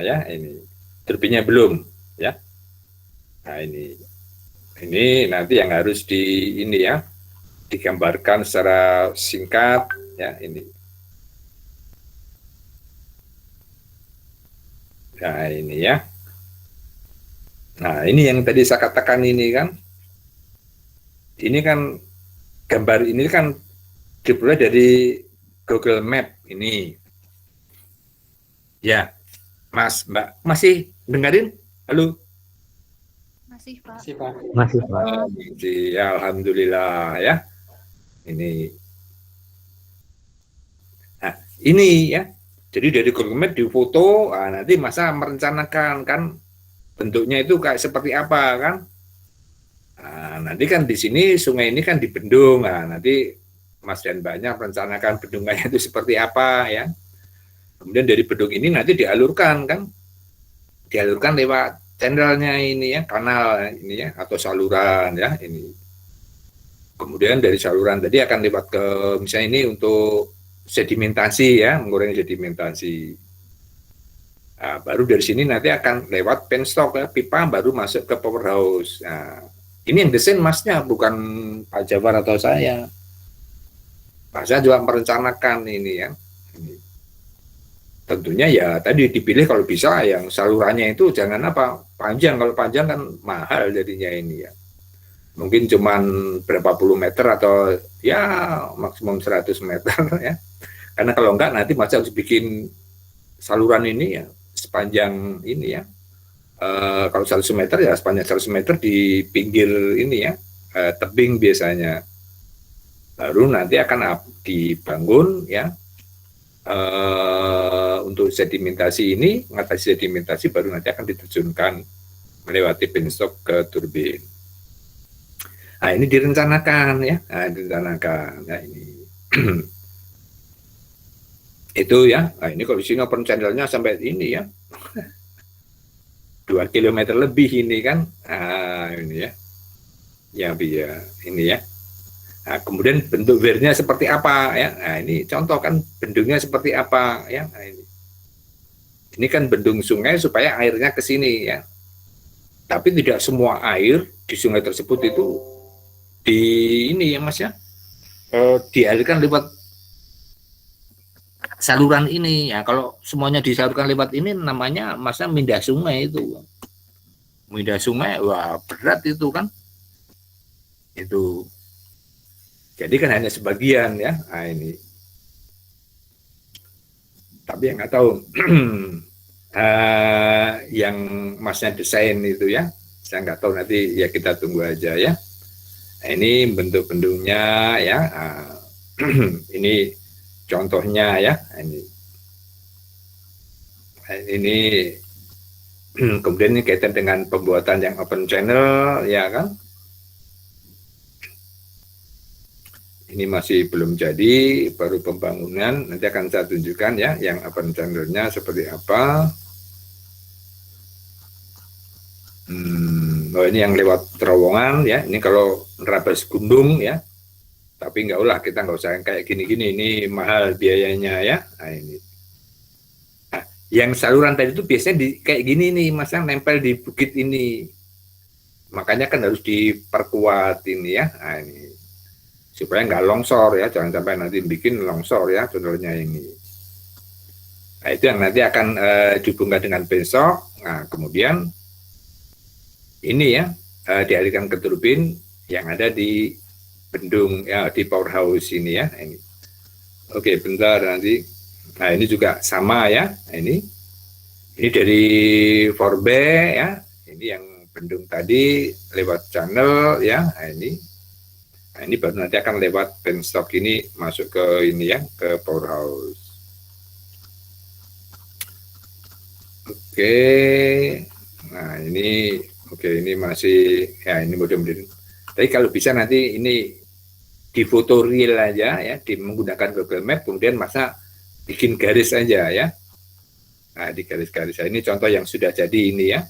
ya ini. Turbinnya belum ya. Nah, ini nanti yang harus ini ya digambarkan secara singkat ya ini. Nah, ini ya. Nah, ini yang tadi saya katakan ini kan. Ini kan gambar ini kan diperoleh dari Google Map ini. Ya. Mas, Mbak, masih dengerin? Halo. Masih, Pak. Masih, Pak. Ya, alhamdulillah ya. Ini. Nah, ini ya. Jadi dari Google Map difoto, nanti masa merencanakan kan bentuknya itu kayak seperti apa kan? Nah, nanti kan di sini sungai ini kan dibendung. Nah, nanti Mas dan Mbaknya merencanakan bendungannya itu seperti apa ya. Kemudian dari bendung ini nanti dialurkan kan. Dialurkan lewat channelnya ini ya, kanal ini ya, atau saluran ya ini. Kemudian dari saluran tadi akan lewat ke misalnya ini untuk sedimentasi ya, mengurangi sedimentasi. Nah, baru dari sini nanti akan lewat penstock ya, pipa baru masuk ke power house. Nah, ini yang desain Masnya, bukan Pak Jafar atau saya. Pak saya juga merencanakan ini ya. Ini. Tentunya ya tadi dipilih kalau bisa yang salurannya itu jangan panjang, kalau panjang kan mahal jadinya ini ya. Mungkin cuman berapa puluh meter atau ya maksimum 100 meter ya. Karena kalau enggak nanti masih harus bikin saluran ini ya sepanjang ini ya. Kalau 100 meter ya sepanjang 100 meter di pinggir ini ya, tebing biasanya. Baru nanti akan dibangun ya untuk sedimentasi ini, mengatasi sedimentasi baru nanti akan diterjunkan melewati penstop ke turbin. Nah, ini direncanakan ya, direncanakan. Nah, ini itu ya. Nah, ini kalau di sini open channel-nya sampai ini ya. 2 km lebih ini kan. Nah, ini ya. Ya, biar ini ya. Nah, kemudian bentuk weir-nya seperti apa ya? Nah, ini contoh kan bendungnya seperti apa ya? Nah, ini kan bendung sungai supaya airnya ke sini ya. Tapi tidak semua air di sungai tersebut itu di ini ya Mas ya, dialirkan lewat saluran ini ya. Kalau semuanya disalurkan lewat ini namanya Masnya mindah sungai itu. Mindah sungai, wah berat itu kan. Itu. Jadi kan hanya sebagian ya. Nah, ini. Tapi yang nggak tahu yang Masnya desain itu ya. Saya nggak tahu, nanti ya kita tunggu aja ya. Nah, ini bentuk bendungnya ya. Ini contohnya ya. Ini kemudian ini kaitan dengan pembuatan yang open channel ya kan. Ini masih belum jadi, baru pembangunan. Nanti akan saya tunjukkan ya, yang open channel-nya seperti apa. Oh, ini yang lewat terowongan ya. Ini kalau nerabas gunung ya. Tapi nggak ulah, kita nggak usah kayak gini-gini. Ini mahal biayanya ya. Nah, ini. Nah, yang saluran tadi itu biasanya kayak gini nih, Mas, yang nempel di bukit ini. Makanya kan harus diperkuat ini ya. Nah, ini. Supaya nggak longsor ya, jangan sampai nanti bikin longsor ya, contohnya ini. Nah, itu yang nanti akan dihubungkan dengan besok. Nah, kemudian ini ya dialihkan ke turbin yang ada di bendung ya, di powerhouse ini ya. Ini. Oke, bentar nanti. Nah, ini juga sama ya. Nah, ini dari Forbe ya. Ini yang bendung tadi lewat channel ya. Nah, ini baru nanti akan lewat penstock ini masuk ke ini ya, ke powerhouse. Oke. Nah, ini ini masih ya, ini mudah-mudahan. Tapi kalau bisa nanti ini difoto real aja ya, menggunakan Google Map, kemudian masa bikin garis aja ya. Nah, di garis-garis ini contoh yang sudah jadi ini ya.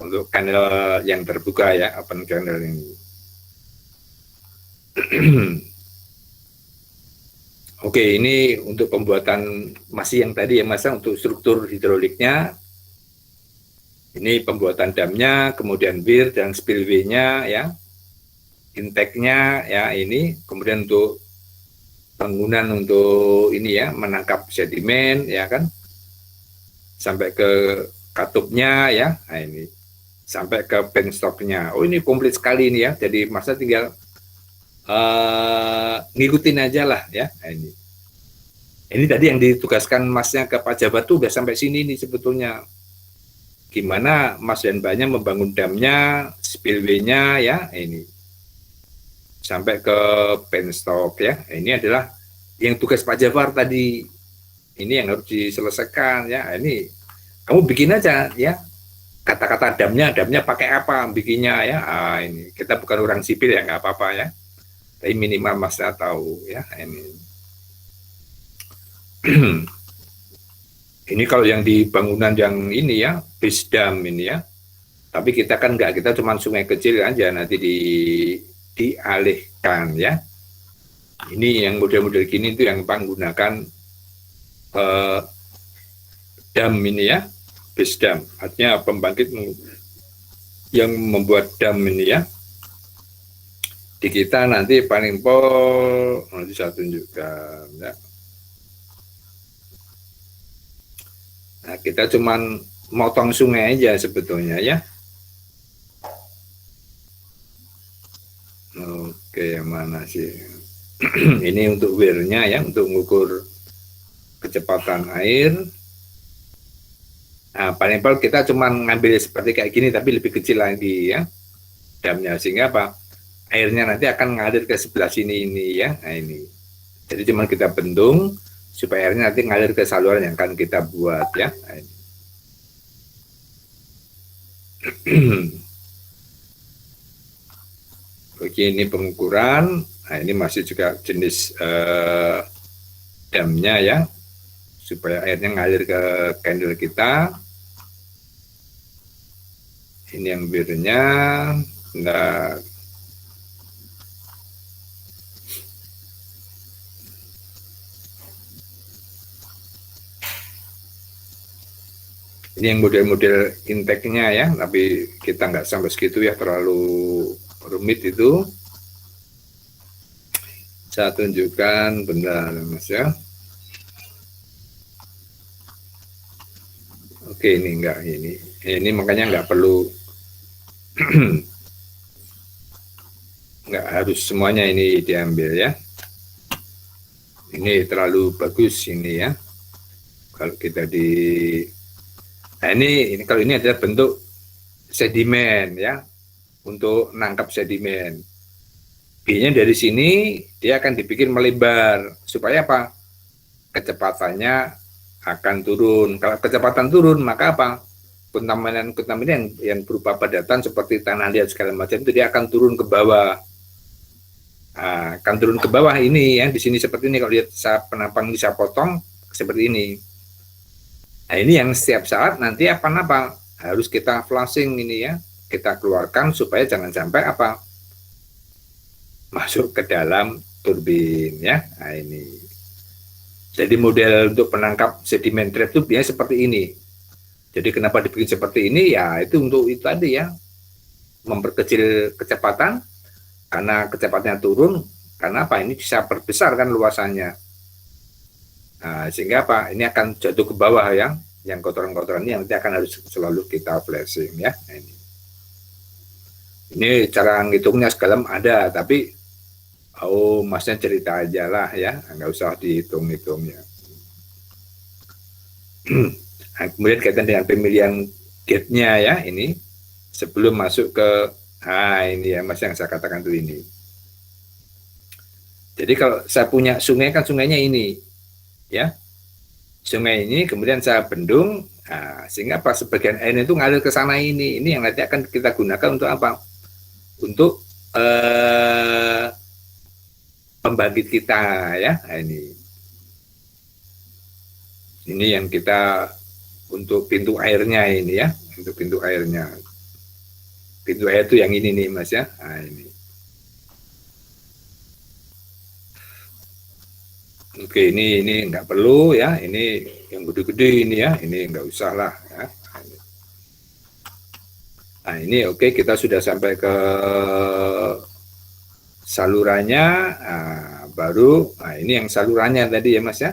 Untuk kanal yang terbuka ya, open channel ini. Oke, ini untuk pembuatan masih yang tadi ya Mas, untuk struktur hidroliknya. Ini pembuatan damnya, kemudian weir dan spillway-nya ya. Intake-nya ya ini, kemudian untuk bangunan untuk ini ya, menangkap sedimen ya kan. Sampai ke katupnya ya. Nah, ini sampai ke penstocknya. Oh, ini komplit sekali ini ya. Jadi Mas tinggal ngikutin aja lah ya. Nah, ini tadi yang ditugaskan Masnya ke Pak Jabat tuh udah sampai sini nih sebetulnya. Gimana Mas dan Mbaknya membangun damnya, spillway-nya ya, ini sampai ke penstock ya. Ini adalah yang tugas Pak Jafar tadi. Ini yang harus diselesaikan ya. Ini kamu bikin aja ya. Kata-kata damnya pakai apa bikinnya ya. Ini kita bukan orang sipil ya, nggak apa-apa ya. Tapi minimal Mas tahu ya ini. Ini kalau yang di bangunan yang ini ya, base dam ini ya. Tapi kita kan enggak, kita cuma sungai kecil aja nanti dialihkan ya. Ini yang model-model gini itu yang menggunakan dam ini ya, base dam. Artinya pembangkit yang membuat dam ini ya. Di kita nanti paling pol nanti saya tunjukkan ya. Nah, kita cuman motong sungai aja sebetulnya ya. Oke, yang mana sih? Ini untuk weir-nya ya, untuk mengukur kecepatan air. Nah, paling pol kita cuman ngambil seperti kayak gini tapi lebih kecil lagi ya damnya, sehingga apa? airnya nanti akan ngalir ke sebelah sini ini ya. Nah ini. Jadi cuma kita bendung supaya airnya nanti ngalir ke saluran yang akan kita buat ya. Nah, ini. Begini pengukuran. Nah ini masih juga jenis damnya ya, supaya airnya ngalir ke candle kita. Ini yang birunya. Nah, ini yang model-model intake-nya ya, tapi kita nggak sampai segitu ya, terlalu rumit itu. Saya tunjukkan benar Mas ya. Oke, ini enggak ini makanya nggak perlu nggak harus semuanya ini diambil ya. Ini terlalu bagus ini ya. Kalau kita nah ini kalau ini adalah bentuk sedimen ya, untuk nangkap sedimen. B-nya dari sini dia akan dibikin melebar supaya apa? Kecepatannya akan turun. Kalau kecepatan turun maka apa? Kontaminan yang berupa padatan seperti tanah liat segala macam itu dia akan turun ke bawah. Nah, akan turun ke bawah ini ya, di sini seperti ini. Kalau lihat saya penampang bisa potong seperti ini. Nah ini yang setiap saat nanti apa harus kita flushing ini ya, kita keluarkan supaya jangan sampai apa masuk ke dalam turbin ya. Nah ini. Jadi model untuk penangkap sedimen trap itu biasanya seperti ini. Jadi kenapa dibikin seperti ini ya, itu untuk itu tadi ya, memperkecil kecepatan karena kecepatannya turun. Karena apa? Ini bisa perbesar kan luasannya. Nah, sehingga apa? Ini akan jatuh ke bawah ya, yang kotoran-kotoran ini yang nanti akan harus selalu kita flashing ya. Nah, ini cara ngitungnya segala ada, tapi masnya cerita aja lah ya, nggak usah dihitung-hitungnya. Nah, kemudian kaitan dengan pemilihan gate-nya ya, ini sebelum masuk ke ini ya Mas yang saya katakan tuh ini. Jadi kalau saya punya sungai kan sungainya ini ya, sungai ini kemudian saya bendung, sehingga pas sebagian airnya itu ngalir ke sana ini yang nanti akan kita gunakan untuk apa? Untuk pembangkit kita ya. Nah, ini yang kita untuk pintu airnya ini ya, untuk pintu airnya. Pintu air itu yang ini nih Mas ya. Nah, ini. Oke, ini nggak perlu ya, ini yang gede-gede ini ya, ini nggak usah lah ya. Nah ini oke, kita sudah sampai ke salurannya, baru ini yang salurannya tadi ya Mas ya,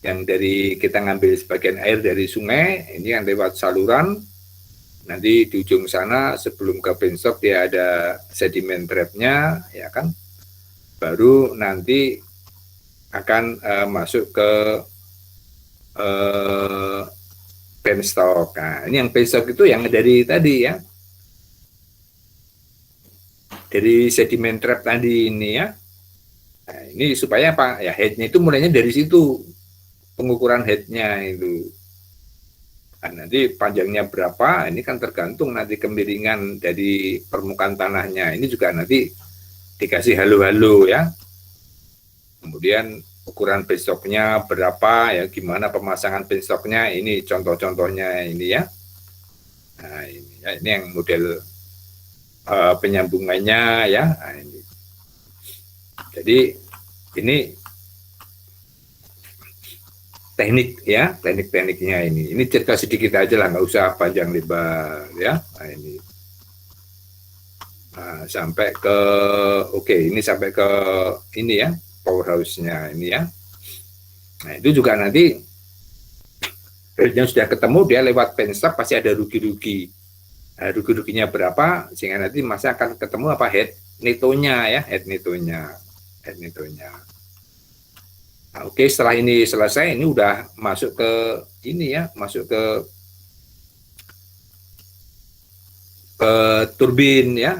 yang dari kita ngambil sebagian air dari sungai, ini yang lewat saluran, nanti di ujung sana sebelum ke penstock dia ada sedimen trapnya ya kan, baru nanti akan masuk ke penstock. Nah ini yang penstock itu yang dari tadi ya, dari sedimen trap tadi ini ya. Nah, ini supaya apa? Ya headnya itu mulainya dari situ, pengukuran headnya itu. Nah, nanti panjangnya berapa? Ini kan tergantung nanti kemiringan dari permukaan tanahnya. Ini juga nanti dikasih halo-halo ya. Kemudian ukuran penstocknya berapa ya? Gimana pemasangan penstocknya? Ini contoh-contohnya ini ya. Nah ini yang model penyambungannya ya. Nah, ini. Jadi ini teknik ya, tekniknya ini. Ini cerita sedikit aja lah, nggak usah panjang lebar ya. Nah, ini sampai ke ini sampai ke ini ya, powerhouse-nya ini ya. Nah itu juga nanti yang sudah ketemu dia lewat penstock pasti ada rugi-rugi. Rugi-ruginya berapa sehingga nanti masa akan ketemu apa head netonya ya, head netonya. Nah, oke, setelah ini selesai ini udah masuk ke ini ya, masuk ke turbin ya.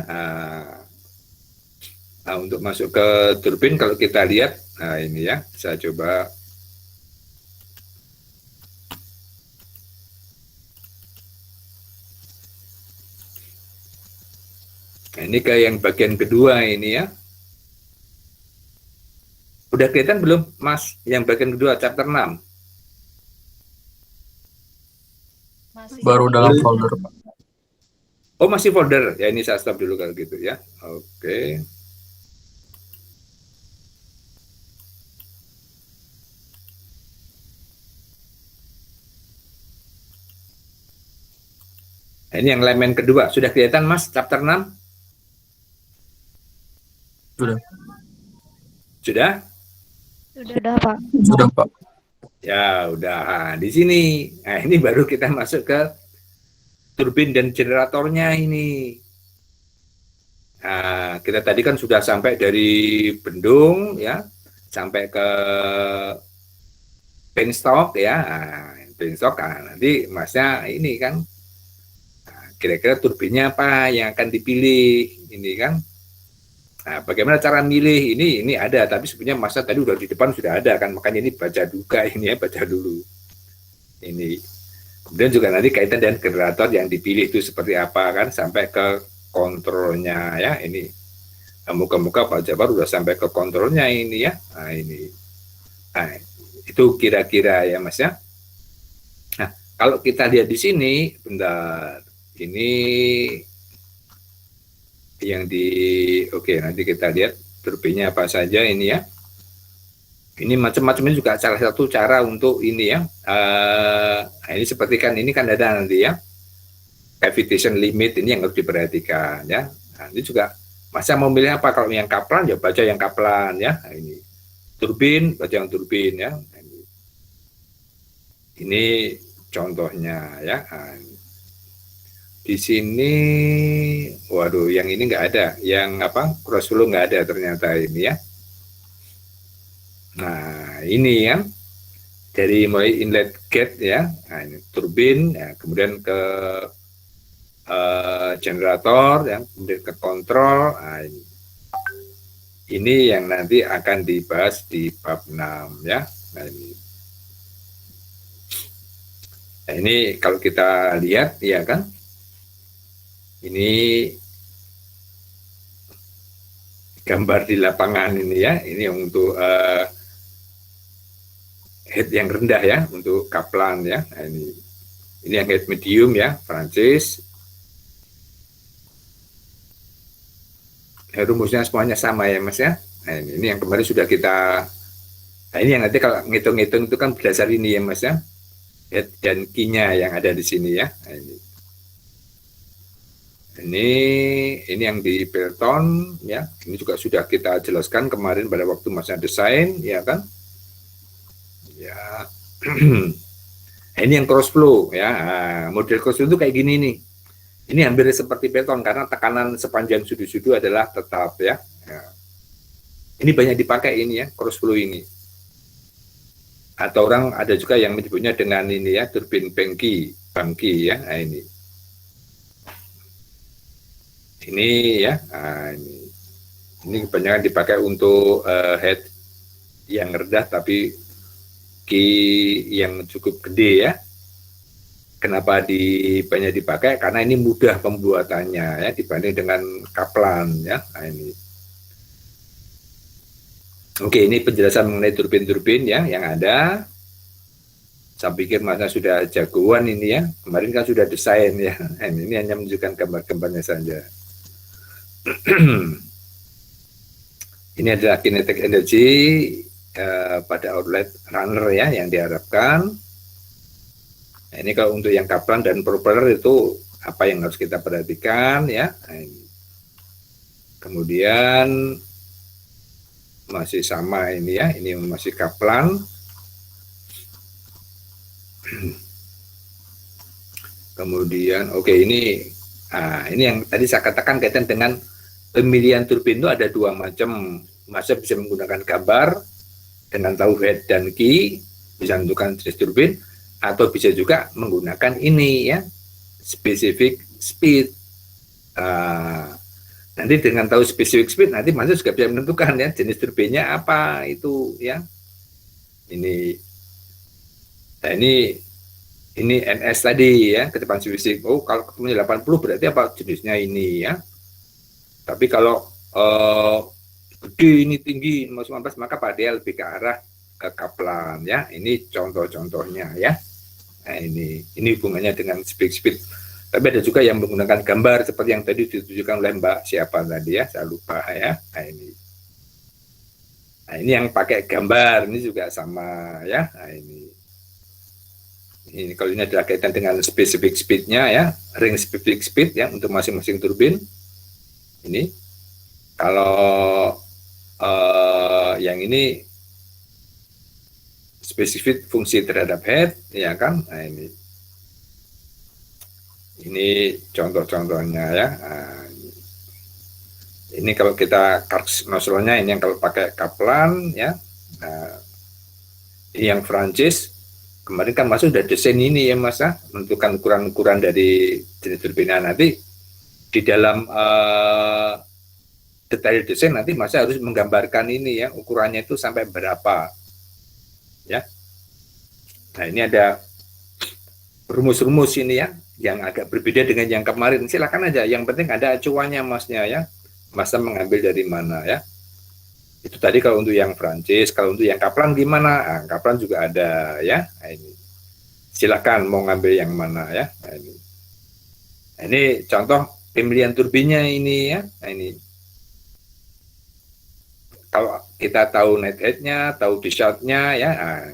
Nah, untuk masuk ke turbin kalau kita lihat, nah ini ya, saya coba. Nah, ini ke yang bagian kedua ini ya. Udah kelihatan belum, Mas? Yang bagian kedua, chapter 6. Baru dalam folder, Pak. Oh, masih folder. Ya, ini saya stop dulu kalau gitu ya. Oke. Nah, ini yang elemen kedua. Sudah kelihatan, Mas, chapter 6? Sudah. Sudah? Sudah, Pak. Sudah, Pak. Ya, udah. Nah, di sini. Nah, ini baru kita masuk ke turbin dan generatornya ini. Nah, kita tadi kan sudah sampai dari bendung ya, sampai ke penstock ya. Nah, penstock, nah, nanti Masnya ini kan kira-kira turbinnya apa yang akan dipilih ini kan. Nah, bagaimana cara milih ini ada, tapi sebenarnya Masnya tadi udah di depan sudah ada kan, makanya ini baca juga ini ya, baca dulu. Ini. Kemudian juga nanti kaitan dengan generator yang dipilih itu seperti apa kan, sampai ke kontrolnya ya ini. Muka-muka Pak Jabar udah sampai ke kontrolnya ini ya. Nah, ini. Nah, itu kira-kira ya Mas ya. Nah, kalau kita lihat di sini, bentar. Ini yang oke, nanti kita lihat turbinnya apa saja ini ya. Ini macam-macam, ini juga salah satu cara untuk ini ya. Nah, ini seperti kan ini kan ada nanti ya cavitation limit, ini yang harus diperhatikan ya. Nah, ini juga masa mau milih apa, kalau yang Kaplan ya baca yang Kaplan ya. Nah, ini turbin baca yang turbin ya. Nah, ini contohnya ya. Nah, di sini, waduh, yang ini nggak ada, yang apa cross flow nggak ada ternyata ini ya. Nah, ini ya, dari mulai inlet gate ya, nah, ini turbin, ya, kemudian ke generator, ya, kemudian ke kontrol. Nah, ini yang nanti akan dibahas di bab 6 ya. Nah, ini kalau kita lihat ya kan, ini gambar di lapangan ini ya, ini untuk head yang rendah ya, untuk Kaplan ya. Nah, ini yang head medium ya, Prancis. Rumusnya semuanya sama ya Mas ya. Nah, ini yang kemarin sudah kita, nah ini yang nanti kalau ngitung-ngitung itu kan berdasar ini ya Mas ya, head dan key-nya yang ada di sini ya. Nah, ini yang di Pelton ya, ini juga sudah kita jelaskan kemarin pada waktu Masnya desain ya kan ya. Ini yang cross flow ya. Nah, model cross flow itu kayak gini nih, ini hampir seperti Pelton karena tekanan sepanjang sudut-sudut adalah tetap ya. Ini banyak dipakai ini ya, cross flow ini, atau orang ada juga yang menyebutnya dengan ini ya, turbin bangki ya. Nah, ini ya, nah, ini kebanyakan dipakai untuk head yang rendah tapi key yang cukup gede ya. Kenapa banyak dipakai? Karena ini mudah pembuatannya ya dibanding dengan Kaplan ya. Nah, ini. Oke, ini penjelasan mengenai turbin-turbin ya yang ada. Saya pikir Masnya sudah jagoan ini ya. Kemarin kan sudah desain ya. Ini hanya menunjukkan gambar-gambarnya saja. Ini adalah kinetic energy pada outlet runner ya yang diharapkan. Nah, ini kalau untuk yang Kaplan dan propeller itu apa yang harus kita perhatikan ya. Nah, ini. Kemudian masih sama ini ya, ini masih Kaplan. Kemudian oke, ini yang tadi saya katakan kaitan dengan pemilihan turbin itu ada dua macam. Masnya bisa menggunakan gambar dengan tahu head dan key, bisa menentukan jenis turbin, atau bisa juga menggunakan ini ya, specific speed. Nah, Nanti dengan tahu specific speed nanti Mas juga bisa menentukan ya jenis turbinnya apa itu ya. Ini, nah ini NS tadi ya, kecepatan fisik. Oh, kalau ketemunya 80 berarti apa jenisnya ini ya. Tapi kalau gede ini tinggi 19 maka pada lebih ke arah ke Kaplan ya. Ini contoh-contohnya ya. Nah, ini hubungannya dengan speed. Tapi ada juga yang menggunakan gambar seperti yang tadi ditunjukkan oleh Mbak siapa tadi ya, saya lupa ya. Nah, ini yang pakai gambar ini juga sama ya. Nah, ini kalau ini adalah kaitan dengan specific speed-nya ya, ring specific speed ya untuk masing-masing turbin. Ini kalau yang ini spesifik fungsi terhadap head ya kan. Nah, ini contoh-contohnya ya. Nah, ini kalau kita nozzle-nya ini yang kalau pakai Kaplan ya. Nah, ini yang Francis kemarin kan Mas sudah desain ini ya Mas ya, menentukan ukuran-ukuran dari jenis turbina. Nanti di dalam detail desain nanti Mas harus menggambarkan ini ya, ukurannya itu sampai berapa ya. Nah, ini ada rumus-rumus ini ya yang agak berbeda dengan yang kemarin. Silakan aja, yang penting ada acuannya Masnya ya. Masnya mengambil dari mana ya. Itu tadi kalau untuk yang Prancis, kalau untuk yang Kaplan gimana? Nah, Kaplan juga ada ya. Nah, ini silakan mau ngambil yang mana ya. Nah, ini contoh pemilihan turbinnya ini ya. Nah, ini kalau kita tahu net head-nya, tahu discharge-nya ya, nah,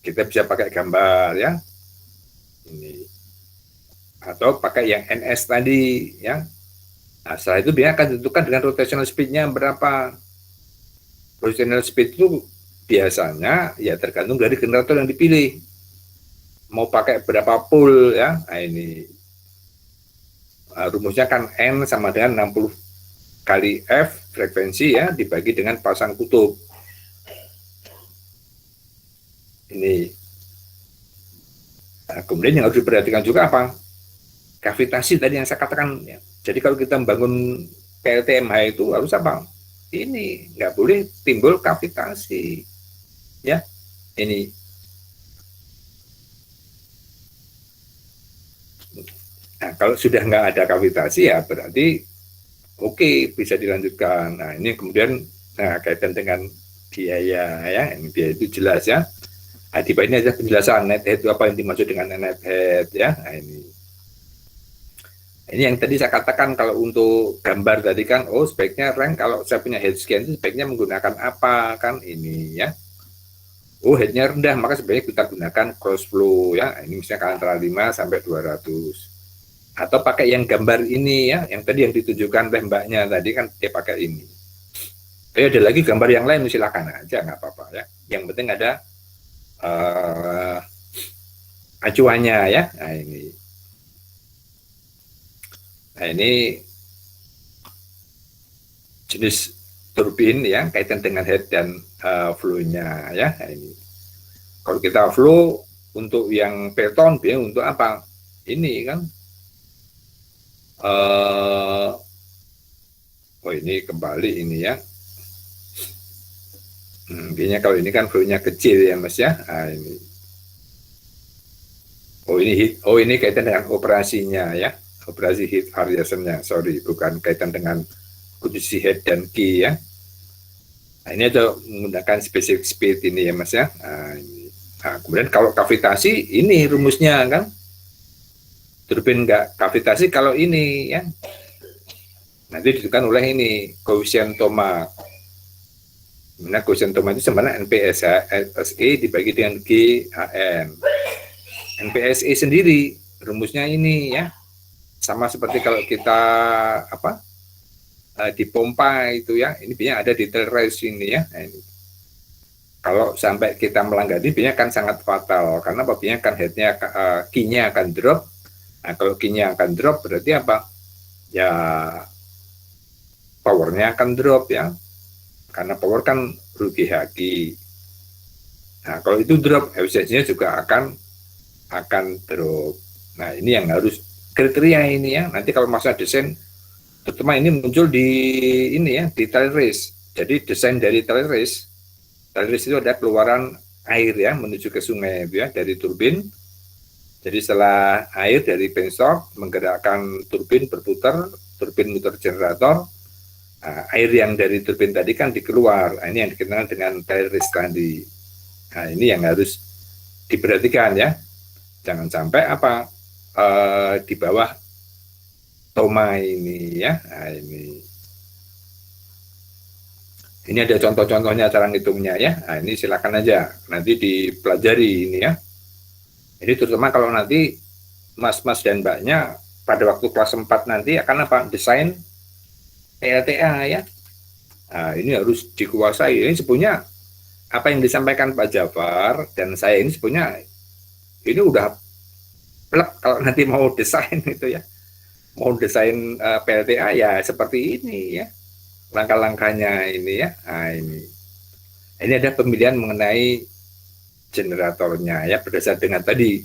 kita bisa pakai gambar ya. Ini atau pakai yang NS tadi ya. Nah, setelah itu dia akan ditentukan dengan rotational speed-nya berapa. Rotational speed itu biasanya ya tergantung dari generator yang dipilih. Mau pakai berapa pole ya. Nah, ini rumusnya kan N sama dengan 60 kali F frekuensi ya dibagi dengan pasang kutub. Ini. Nah, kemudian yang harus diperhatikan juga apa? Kavitasi tadi yang saya katakan ya. Jadi kalau kita membangun PLTMH itu harus apa? Ini nggak boleh timbul kavitasi ya. Ini nah, kalau sudah nggak ada kavitasi ya berarti oke, bisa dilanjutkan. Nah, ini kemudian kaitan dengan biaya ya. Ini biaya itu jelas ya. Nah, di ini aja penjelasan net head itu apa yang dimaksud dengan net head ya. Nah, ini yang tadi saya katakan kalau untuk gambar tadi kan, oh sebaiknya rank kalau saya punya head scan itu sebaiknya menggunakan apa kan ini ya. Oh headnya rendah maka sebaiknya kita gunakan cross flow ya. Ini misalnya antara 5 sampai 200. Atau pakai yang gambar ini ya, yang tadi yang ditunjukkan oleh mbaknya tadi kan dia pakai ini. Tapi ada lagi gambar yang lain silakan aja nggak apa-apa ya. Yang penting ada acuannya ya. Nah, ini jenis turbin ya kaitan dengan head dan flow-nya ya. Nah, ini kalau kita flow untuk yang Pelton biasanya untuk apa? Ini kan oh ini kembali ini ya. Biasanya kalau ini kan flow-nya kecil ya Mas ya. Nah, ini. Oh ini kaitan dengan operasinya ya. Operasi heat variation-nya, sorry, bukan kaitan dengan kondisi head dan key ya. Nah, ini ada menggunakan specific speed ini ya Mas ya. Nah, kemudian kalau kavitasi ini rumusnya kan. Turbin nggak kavitasi kalau ini ya. Nanti ditentukan oleh ini koefisien Tomac. Nah, koefisien Tomac itu sebenarnya NPSE dibagi dengan GAN. NPSE sendiri rumusnya ini ya. Sama seperti kalau kita di pompa itu ya, ini biasanya ada detail race ini ya. Nah, ini. Kalau sampai kita melanggar ini biasanya kan sangat fatal karena biasanya kan headnya key-nya akan drop. Nah, kalau key-nya akan drop berarti apa? Ya powernya akan drop ya, karena power kan rugi haki. Nah, kalau itu drop, efisiensinya juga akan drop. Nah, ini yang harus kriteria ini ya. Nanti kalau masa desain terutama ini muncul di ini ya, di tail race. Jadi desain dari tail race itu ada keluaran air ya menuju ke sungai itu ya dari turbin. Jadi setelah air dari penstok menggerakkan turbin berputar, turbin muter generator, air yang dari turbin tadi kan dikeluar. Nah, ini yang dikenal dengan tail race tadi. Nah, ini yang harus diperhatikan ya. Jangan sampai di bawah toma ini ya. Nah, ini ada contoh-contohnya cara ngitungnya ya. Nah, ini silakan aja nanti dipelajari ini ya. Jadi terutama kalau nanti mas-mas dan mbaknya pada waktu kelas 4 nanti akan desain PLTA ya. Nah, ini harus dikuasai. Ini sebenarnya apa yang disampaikan Pak Jafar dan saya ini sebenarnya ini udah plek kalau nanti mau desain itu ya. Mau desain PLTA ya seperti ini ya. Langkah-langkahnya ini ya. Nah, ini ada pemilihan mengenai generatornya ya berdasar dengan tadi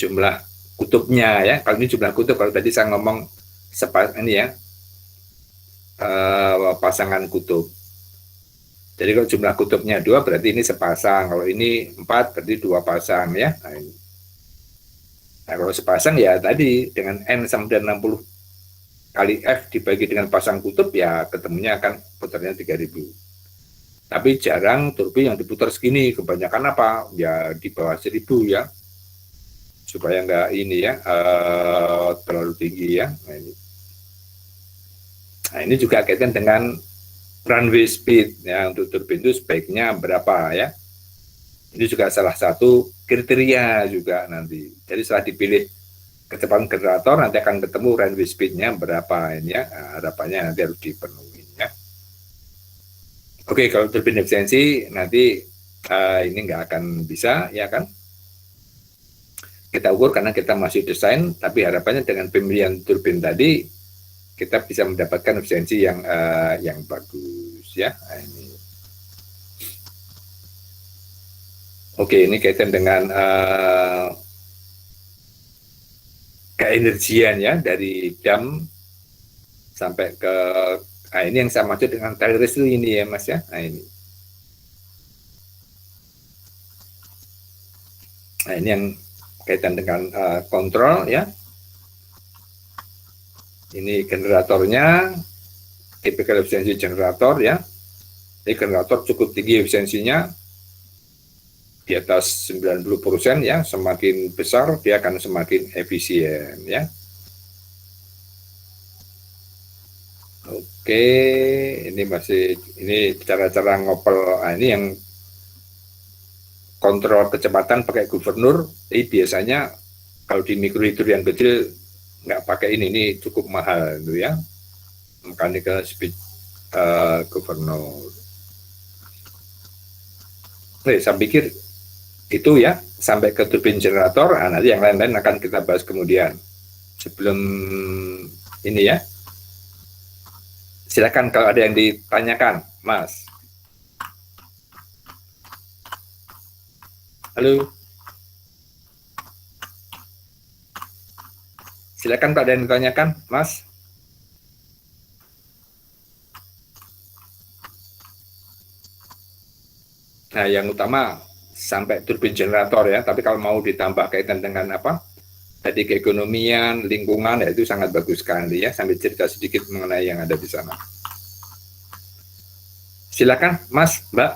jumlah kutubnya ya. Kalau ini jumlah kutub, kalau tadi saya ngomong ini ya pasangan kutub. Jadi kalau jumlah kutubnya 2 berarti ini sepasang. Kalau ini 4 berarti 2 pasang ya. Nah, kalau sepasang ya tadi dengan N sama dengan 60 kali F dibagi dengan pasang kutub ya ketemunya akan putarnya 3000. Tapi jarang turbin yang diputar segini, kebanyakan apa? Ya di bawah 1000 ya, supaya nggak ini ya terlalu tinggi ya. Nah, ini juga kaitan dengan runway speed ya, untuk turbin itu sebaiknya berapa ya? Ini juga salah satu kriteria juga nanti. Jadi setelah dipilih kecepatan generator nanti akan ketemu runway speednya berapa ini ya. Nah, harapannya nanti harus dipenuhi. Oke, kalau turbin efisiensi nanti ini nggak akan bisa, ya kan? Kita ukur karena kita masih desain, tapi harapannya dengan pemilihan turbin tadi kita bisa mendapatkan efisiensi yang bagus, ya. Nah, ini. Oke, ini kaitan dengan keenergian ya dari dam sampai ke ini yang saya maksud dengan tail race ini ya Mas ya. Nah ini yang kaitan dengan kontrol ya. Ini generatornya, tipikal efisiensi generator ya. Ini generator cukup tinggi efisiensinya, di atas 90% ya. Semakin besar dia akan semakin efisien ya. Oke, ini cara-cara ngopel. Nah, ini yang kontrol kecepatan pakai gubernur. Ini biasanya kalau di mikrohidro yang kecil nggak pakai ini cukup mahal itu ya. Mechanical speed gubernur. Oke, saya pikir itu ya sampai ke turbin generator. Nah, nanti yang lain-lain akan kita bahas kemudian. Sebelum ini ya. Silakan kalau ada yang ditanyakan, Mas. Halo. Silakan kalau ada yang ditanyakan, Mas. Nah, yang utama sampai turbin generator ya, tapi kalau mau ditambah kaitan dengan apa? Tadi keekonomian, lingkungan, ya itu sangat bagus sekali ya. Sambil cerita sedikit mengenai yang ada di sana. Silakan, Mas, Mbak.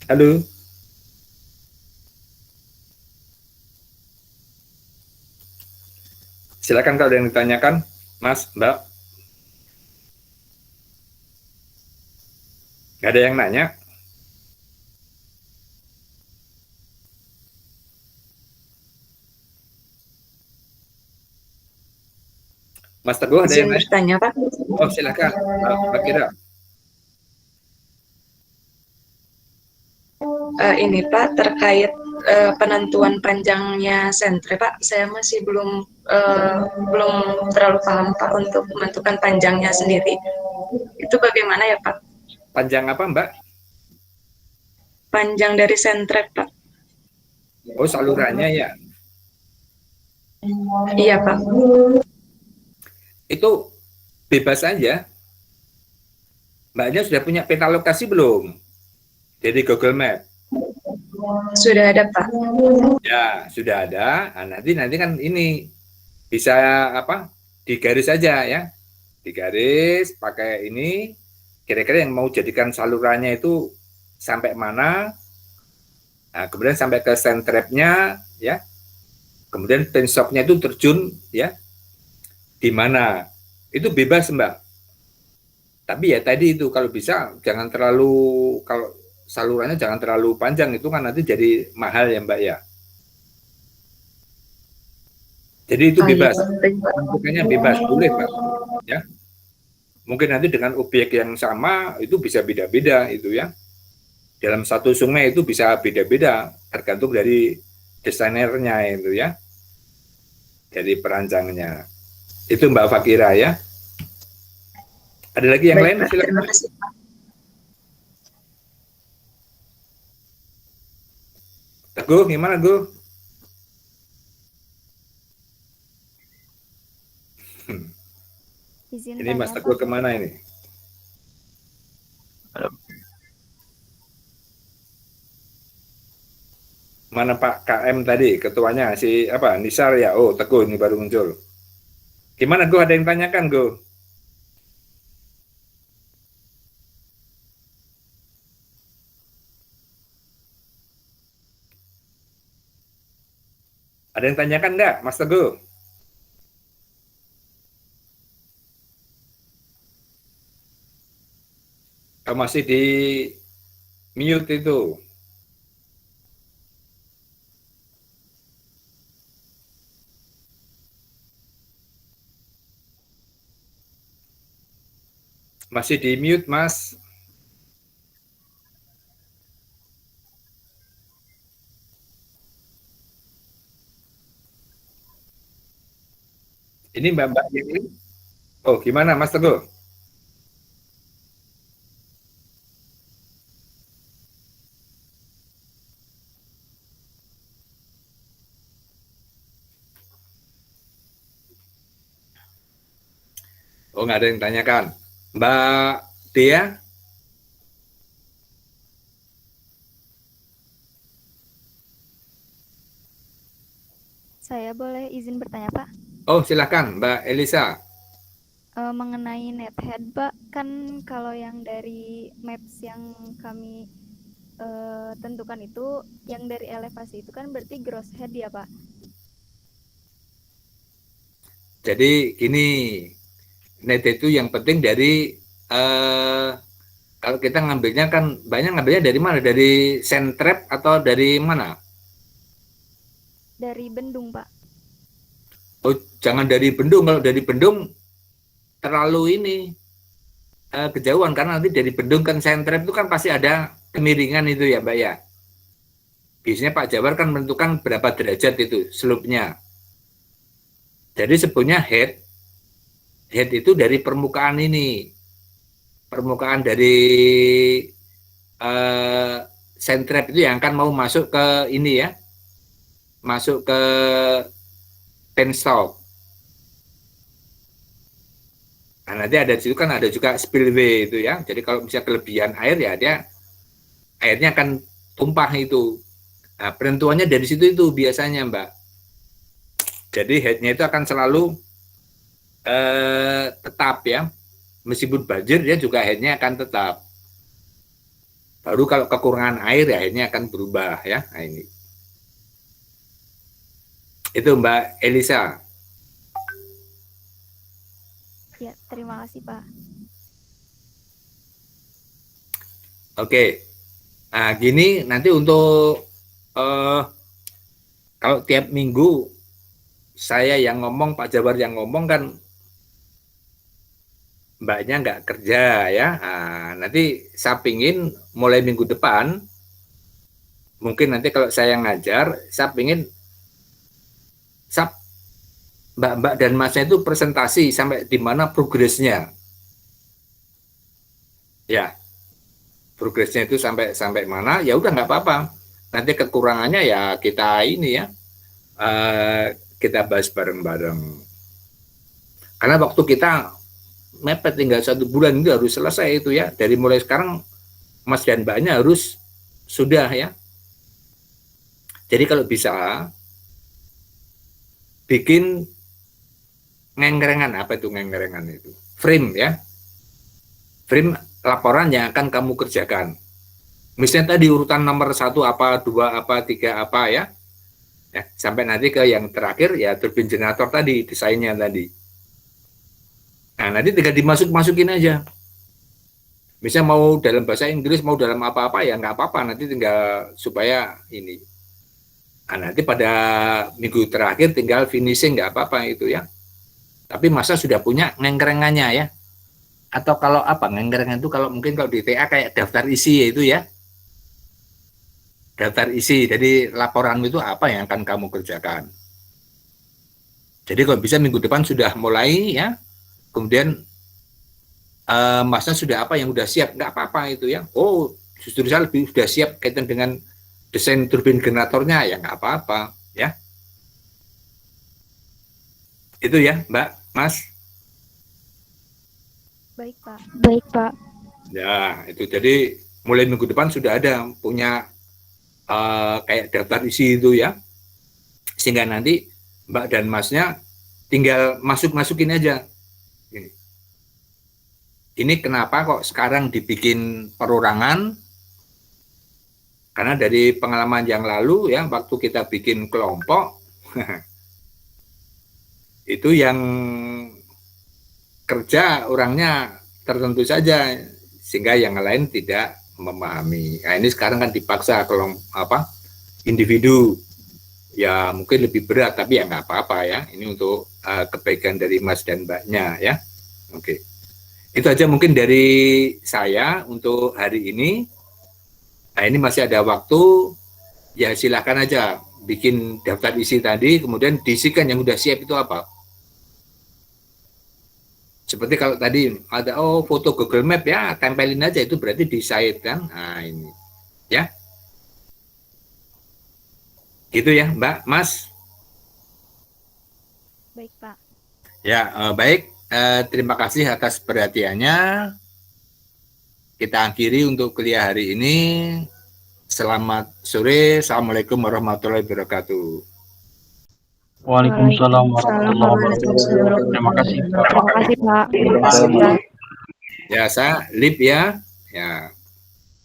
Halo. Silakan kalau ada yang ditanyakan, Mas, Mbak. Nggak ada yang nanya? Mas Teguh ada yang bertanya, Pak? Oh, silakan, Mbak Kira. Ini Pak, terkait penentuan panjangnya sentre, Pak, saya masih belum terlalu paham Pak untuk menentukan panjangnya sendiri. Itu bagaimana ya Pak? Panjang apa Mbak? Panjang dari sentre Pak. Oh, salurannya ya. Iya, Pak. Itu bebas aja. Mbaknya sudah punya peta lokasi belum? Jadi Google Map. Sudah ada, Pak. Ya, sudah ada. Nah, nanti kan ini bisa apa? Digaris aja ya. Digaris pakai ini. Kira-kira yang mau jadikan salurannya itu sampai mana? Nah, kemudian sampai ke sand trap-nya ya. Kemudian penstopnya itu terjun ya. Di mana? Itu bebas, Mbak. Tapi ya tadi itu kalau bisa jangan terlalu, kalau salurannya jangan terlalu panjang, itu kan nanti jadi mahal ya Mbak ya. Jadi itu bebas, bentukannya bebas, boleh Mbak. Ya, mungkin nanti dengan objek yang sama itu bisa beda-beda itu ya. Dalam satu sungai itu bisa beda-beda, tergantung dari desainernya itu ya. Jadi perancangnya. Itu Mbak Fakira ya. Ada lagi yang lain? Silakan. Teguh, gimana Gu? Ini Mas Teguh kemana ini? Mana Pak KM tadi, ketuanya si apa? Nisar ya? Oh, Teguh ini baru muncul. Gimana Gu? Ada yang tanyakan Gu? Ada yang tanyakan nggak, Mas Teguh? Oh, masih di mute itu. Masih di mute, Mas. Ini Mbak ini. Oh, gimana Mas Teguh? Oh, nggak ada yang tanyakan. Mbak Dia? Saya boleh izin bertanya, Pak? Oh, silakan Mbak Elisa. Mengenai nethead, Pak, kan kalau yang dari maps yang kami tentukan itu, yang dari elevasi itu kan berarti gross head ya, Pak? Jadi ini net itu yang penting dari kalau kita ngambilnya kan banyak ngambilnya dari mana? Dari sand trap atau dari mana? Dari bendung, Pak. Oh, jangan dari bendung. Kalau dari bendung terlalu ini kejauhan, karena nanti dari bendung kan sand trap itu kan pasti ada kemiringan itu ya Mbak ya. Biasanya Pak Jawar kan menentukan berapa derajat itu slope-nya. Jadi sebetulnya head itu dari permukaan ini, permukaan dari sand trap itu yang akan mau masuk ke ini ya, masuk ke penstop. Nah, nanti ada di situ kan ada juga spillway itu ya. Jadi kalau misalnya kelebihan air ya airnya akan tumpah itu. Nah, penentuannya dari situ itu biasanya Mbak. Jadi headnya itu akan selalu tetap ya. Meskipun banjir dia juga headnya akan tetap. Baru kalau kekurangan air ya headnya akan berubah ya. Nah, ini. Itu Mbak Elisa. Ya, terima kasih, Pak. Oke. Nah, gini nanti untuk kalau tiap minggu saya yang ngomong, Pak Jawar yang ngomong kan Mbaknya nggak kerja ya. Nah, nanti saya pingin mulai minggu depan, mungkin nanti kalau saya ngajar, saya pingin Mbak dan Masnya itu presentasi sampai di mana progresnya. Ya, progresnya itu sampai mana, ya udah nggak apa-apa. nanti kekurangannya ya kita ini ya, kita bahas bareng-bareng. Karena waktu kita mepet tinggal 1 bulan itu harus selesai itu ya. Dari mulai sekarang Mas dan Mbaknya harus sudah ya. Jadi kalau bisa bikin ngengrengan, apa itu ngengrengan itu? Frame ya. Frame laporan yang akan kamu kerjakan. Misalnya tadi urutan nomor 1 apa, 2 apa, 3 apa ya. Ya, sampai nanti ke yang terakhir ya turbin generator tadi, desainnya tadi. Nah, nanti tinggal masukin aja. Misalnya mau dalam bahasa Inggris, mau dalam apa-apa ya nggak apa-apa, nanti tinggal supaya ini. Nah, nanti pada minggu terakhir tinggal finishing nggak apa-apa itu ya. Tapi masa sudah punya ngengrengannya ya. Atau kalau apa ngengrengan itu kalau mungkin kalau di TA kayak daftar isi itu ya. Daftar isi, jadi laporan itu apa yang akan kamu kerjakan. Jadi kalau bisa minggu depan sudah mulai ya, kemudian masnya sudah apa yang sudah siap, nggak apa-apa itu ya. Oh, justru saya lebih sudah siap kaitan dengan desain turbin generatornya, ya nggak apa-apa ya. Itu ya, Mbak, Mas. Baik, Pak. Baik, Pak. Ya, itu jadi mulai minggu depan sudah ada punya kayak daftar isi itu ya, sehingga nanti Mbak dan Masnya tinggal masukin aja. Ini kenapa kok sekarang dibikin perorangan? Karena dari pengalaman yang lalu ya, waktu kita bikin kelompok itu yang kerja orangnya tertentu saja, sehingga yang lain tidak memahami. Nah, ini sekarang kan dipaksa kalau individu ya mungkin lebih berat, tapi ya nggak apa-apa ya. Ini untuk kebaikan dari Mas dan Mbaknya ya. Oke, itu aja mungkin dari saya untuk hari ini. Nah, ini masih ada waktu ya, silakan aja bikin daftar isi tadi, kemudian diisikan yang udah siap itu apa. Seperti kalau tadi ada foto Google Map ya, tempelin aja, itu berarti di-site kan. Nah, ini ya. Gitu ya, Mbak, Mas. Baik, Pak. Ya, baik. Terima kasih atas perhatiannya. Kita akhiri untuk kuliah hari ini. Selamat sore. Assalamualaikum warahmatullahi wabarakatuh. Waalaikumsalam warahmatullahi wabarakatuh. Terima kasih, Pak. Terima kasih, Pak. Ya, saya Lip ya. Ya.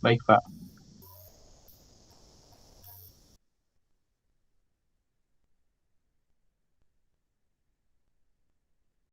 Baik, Pak.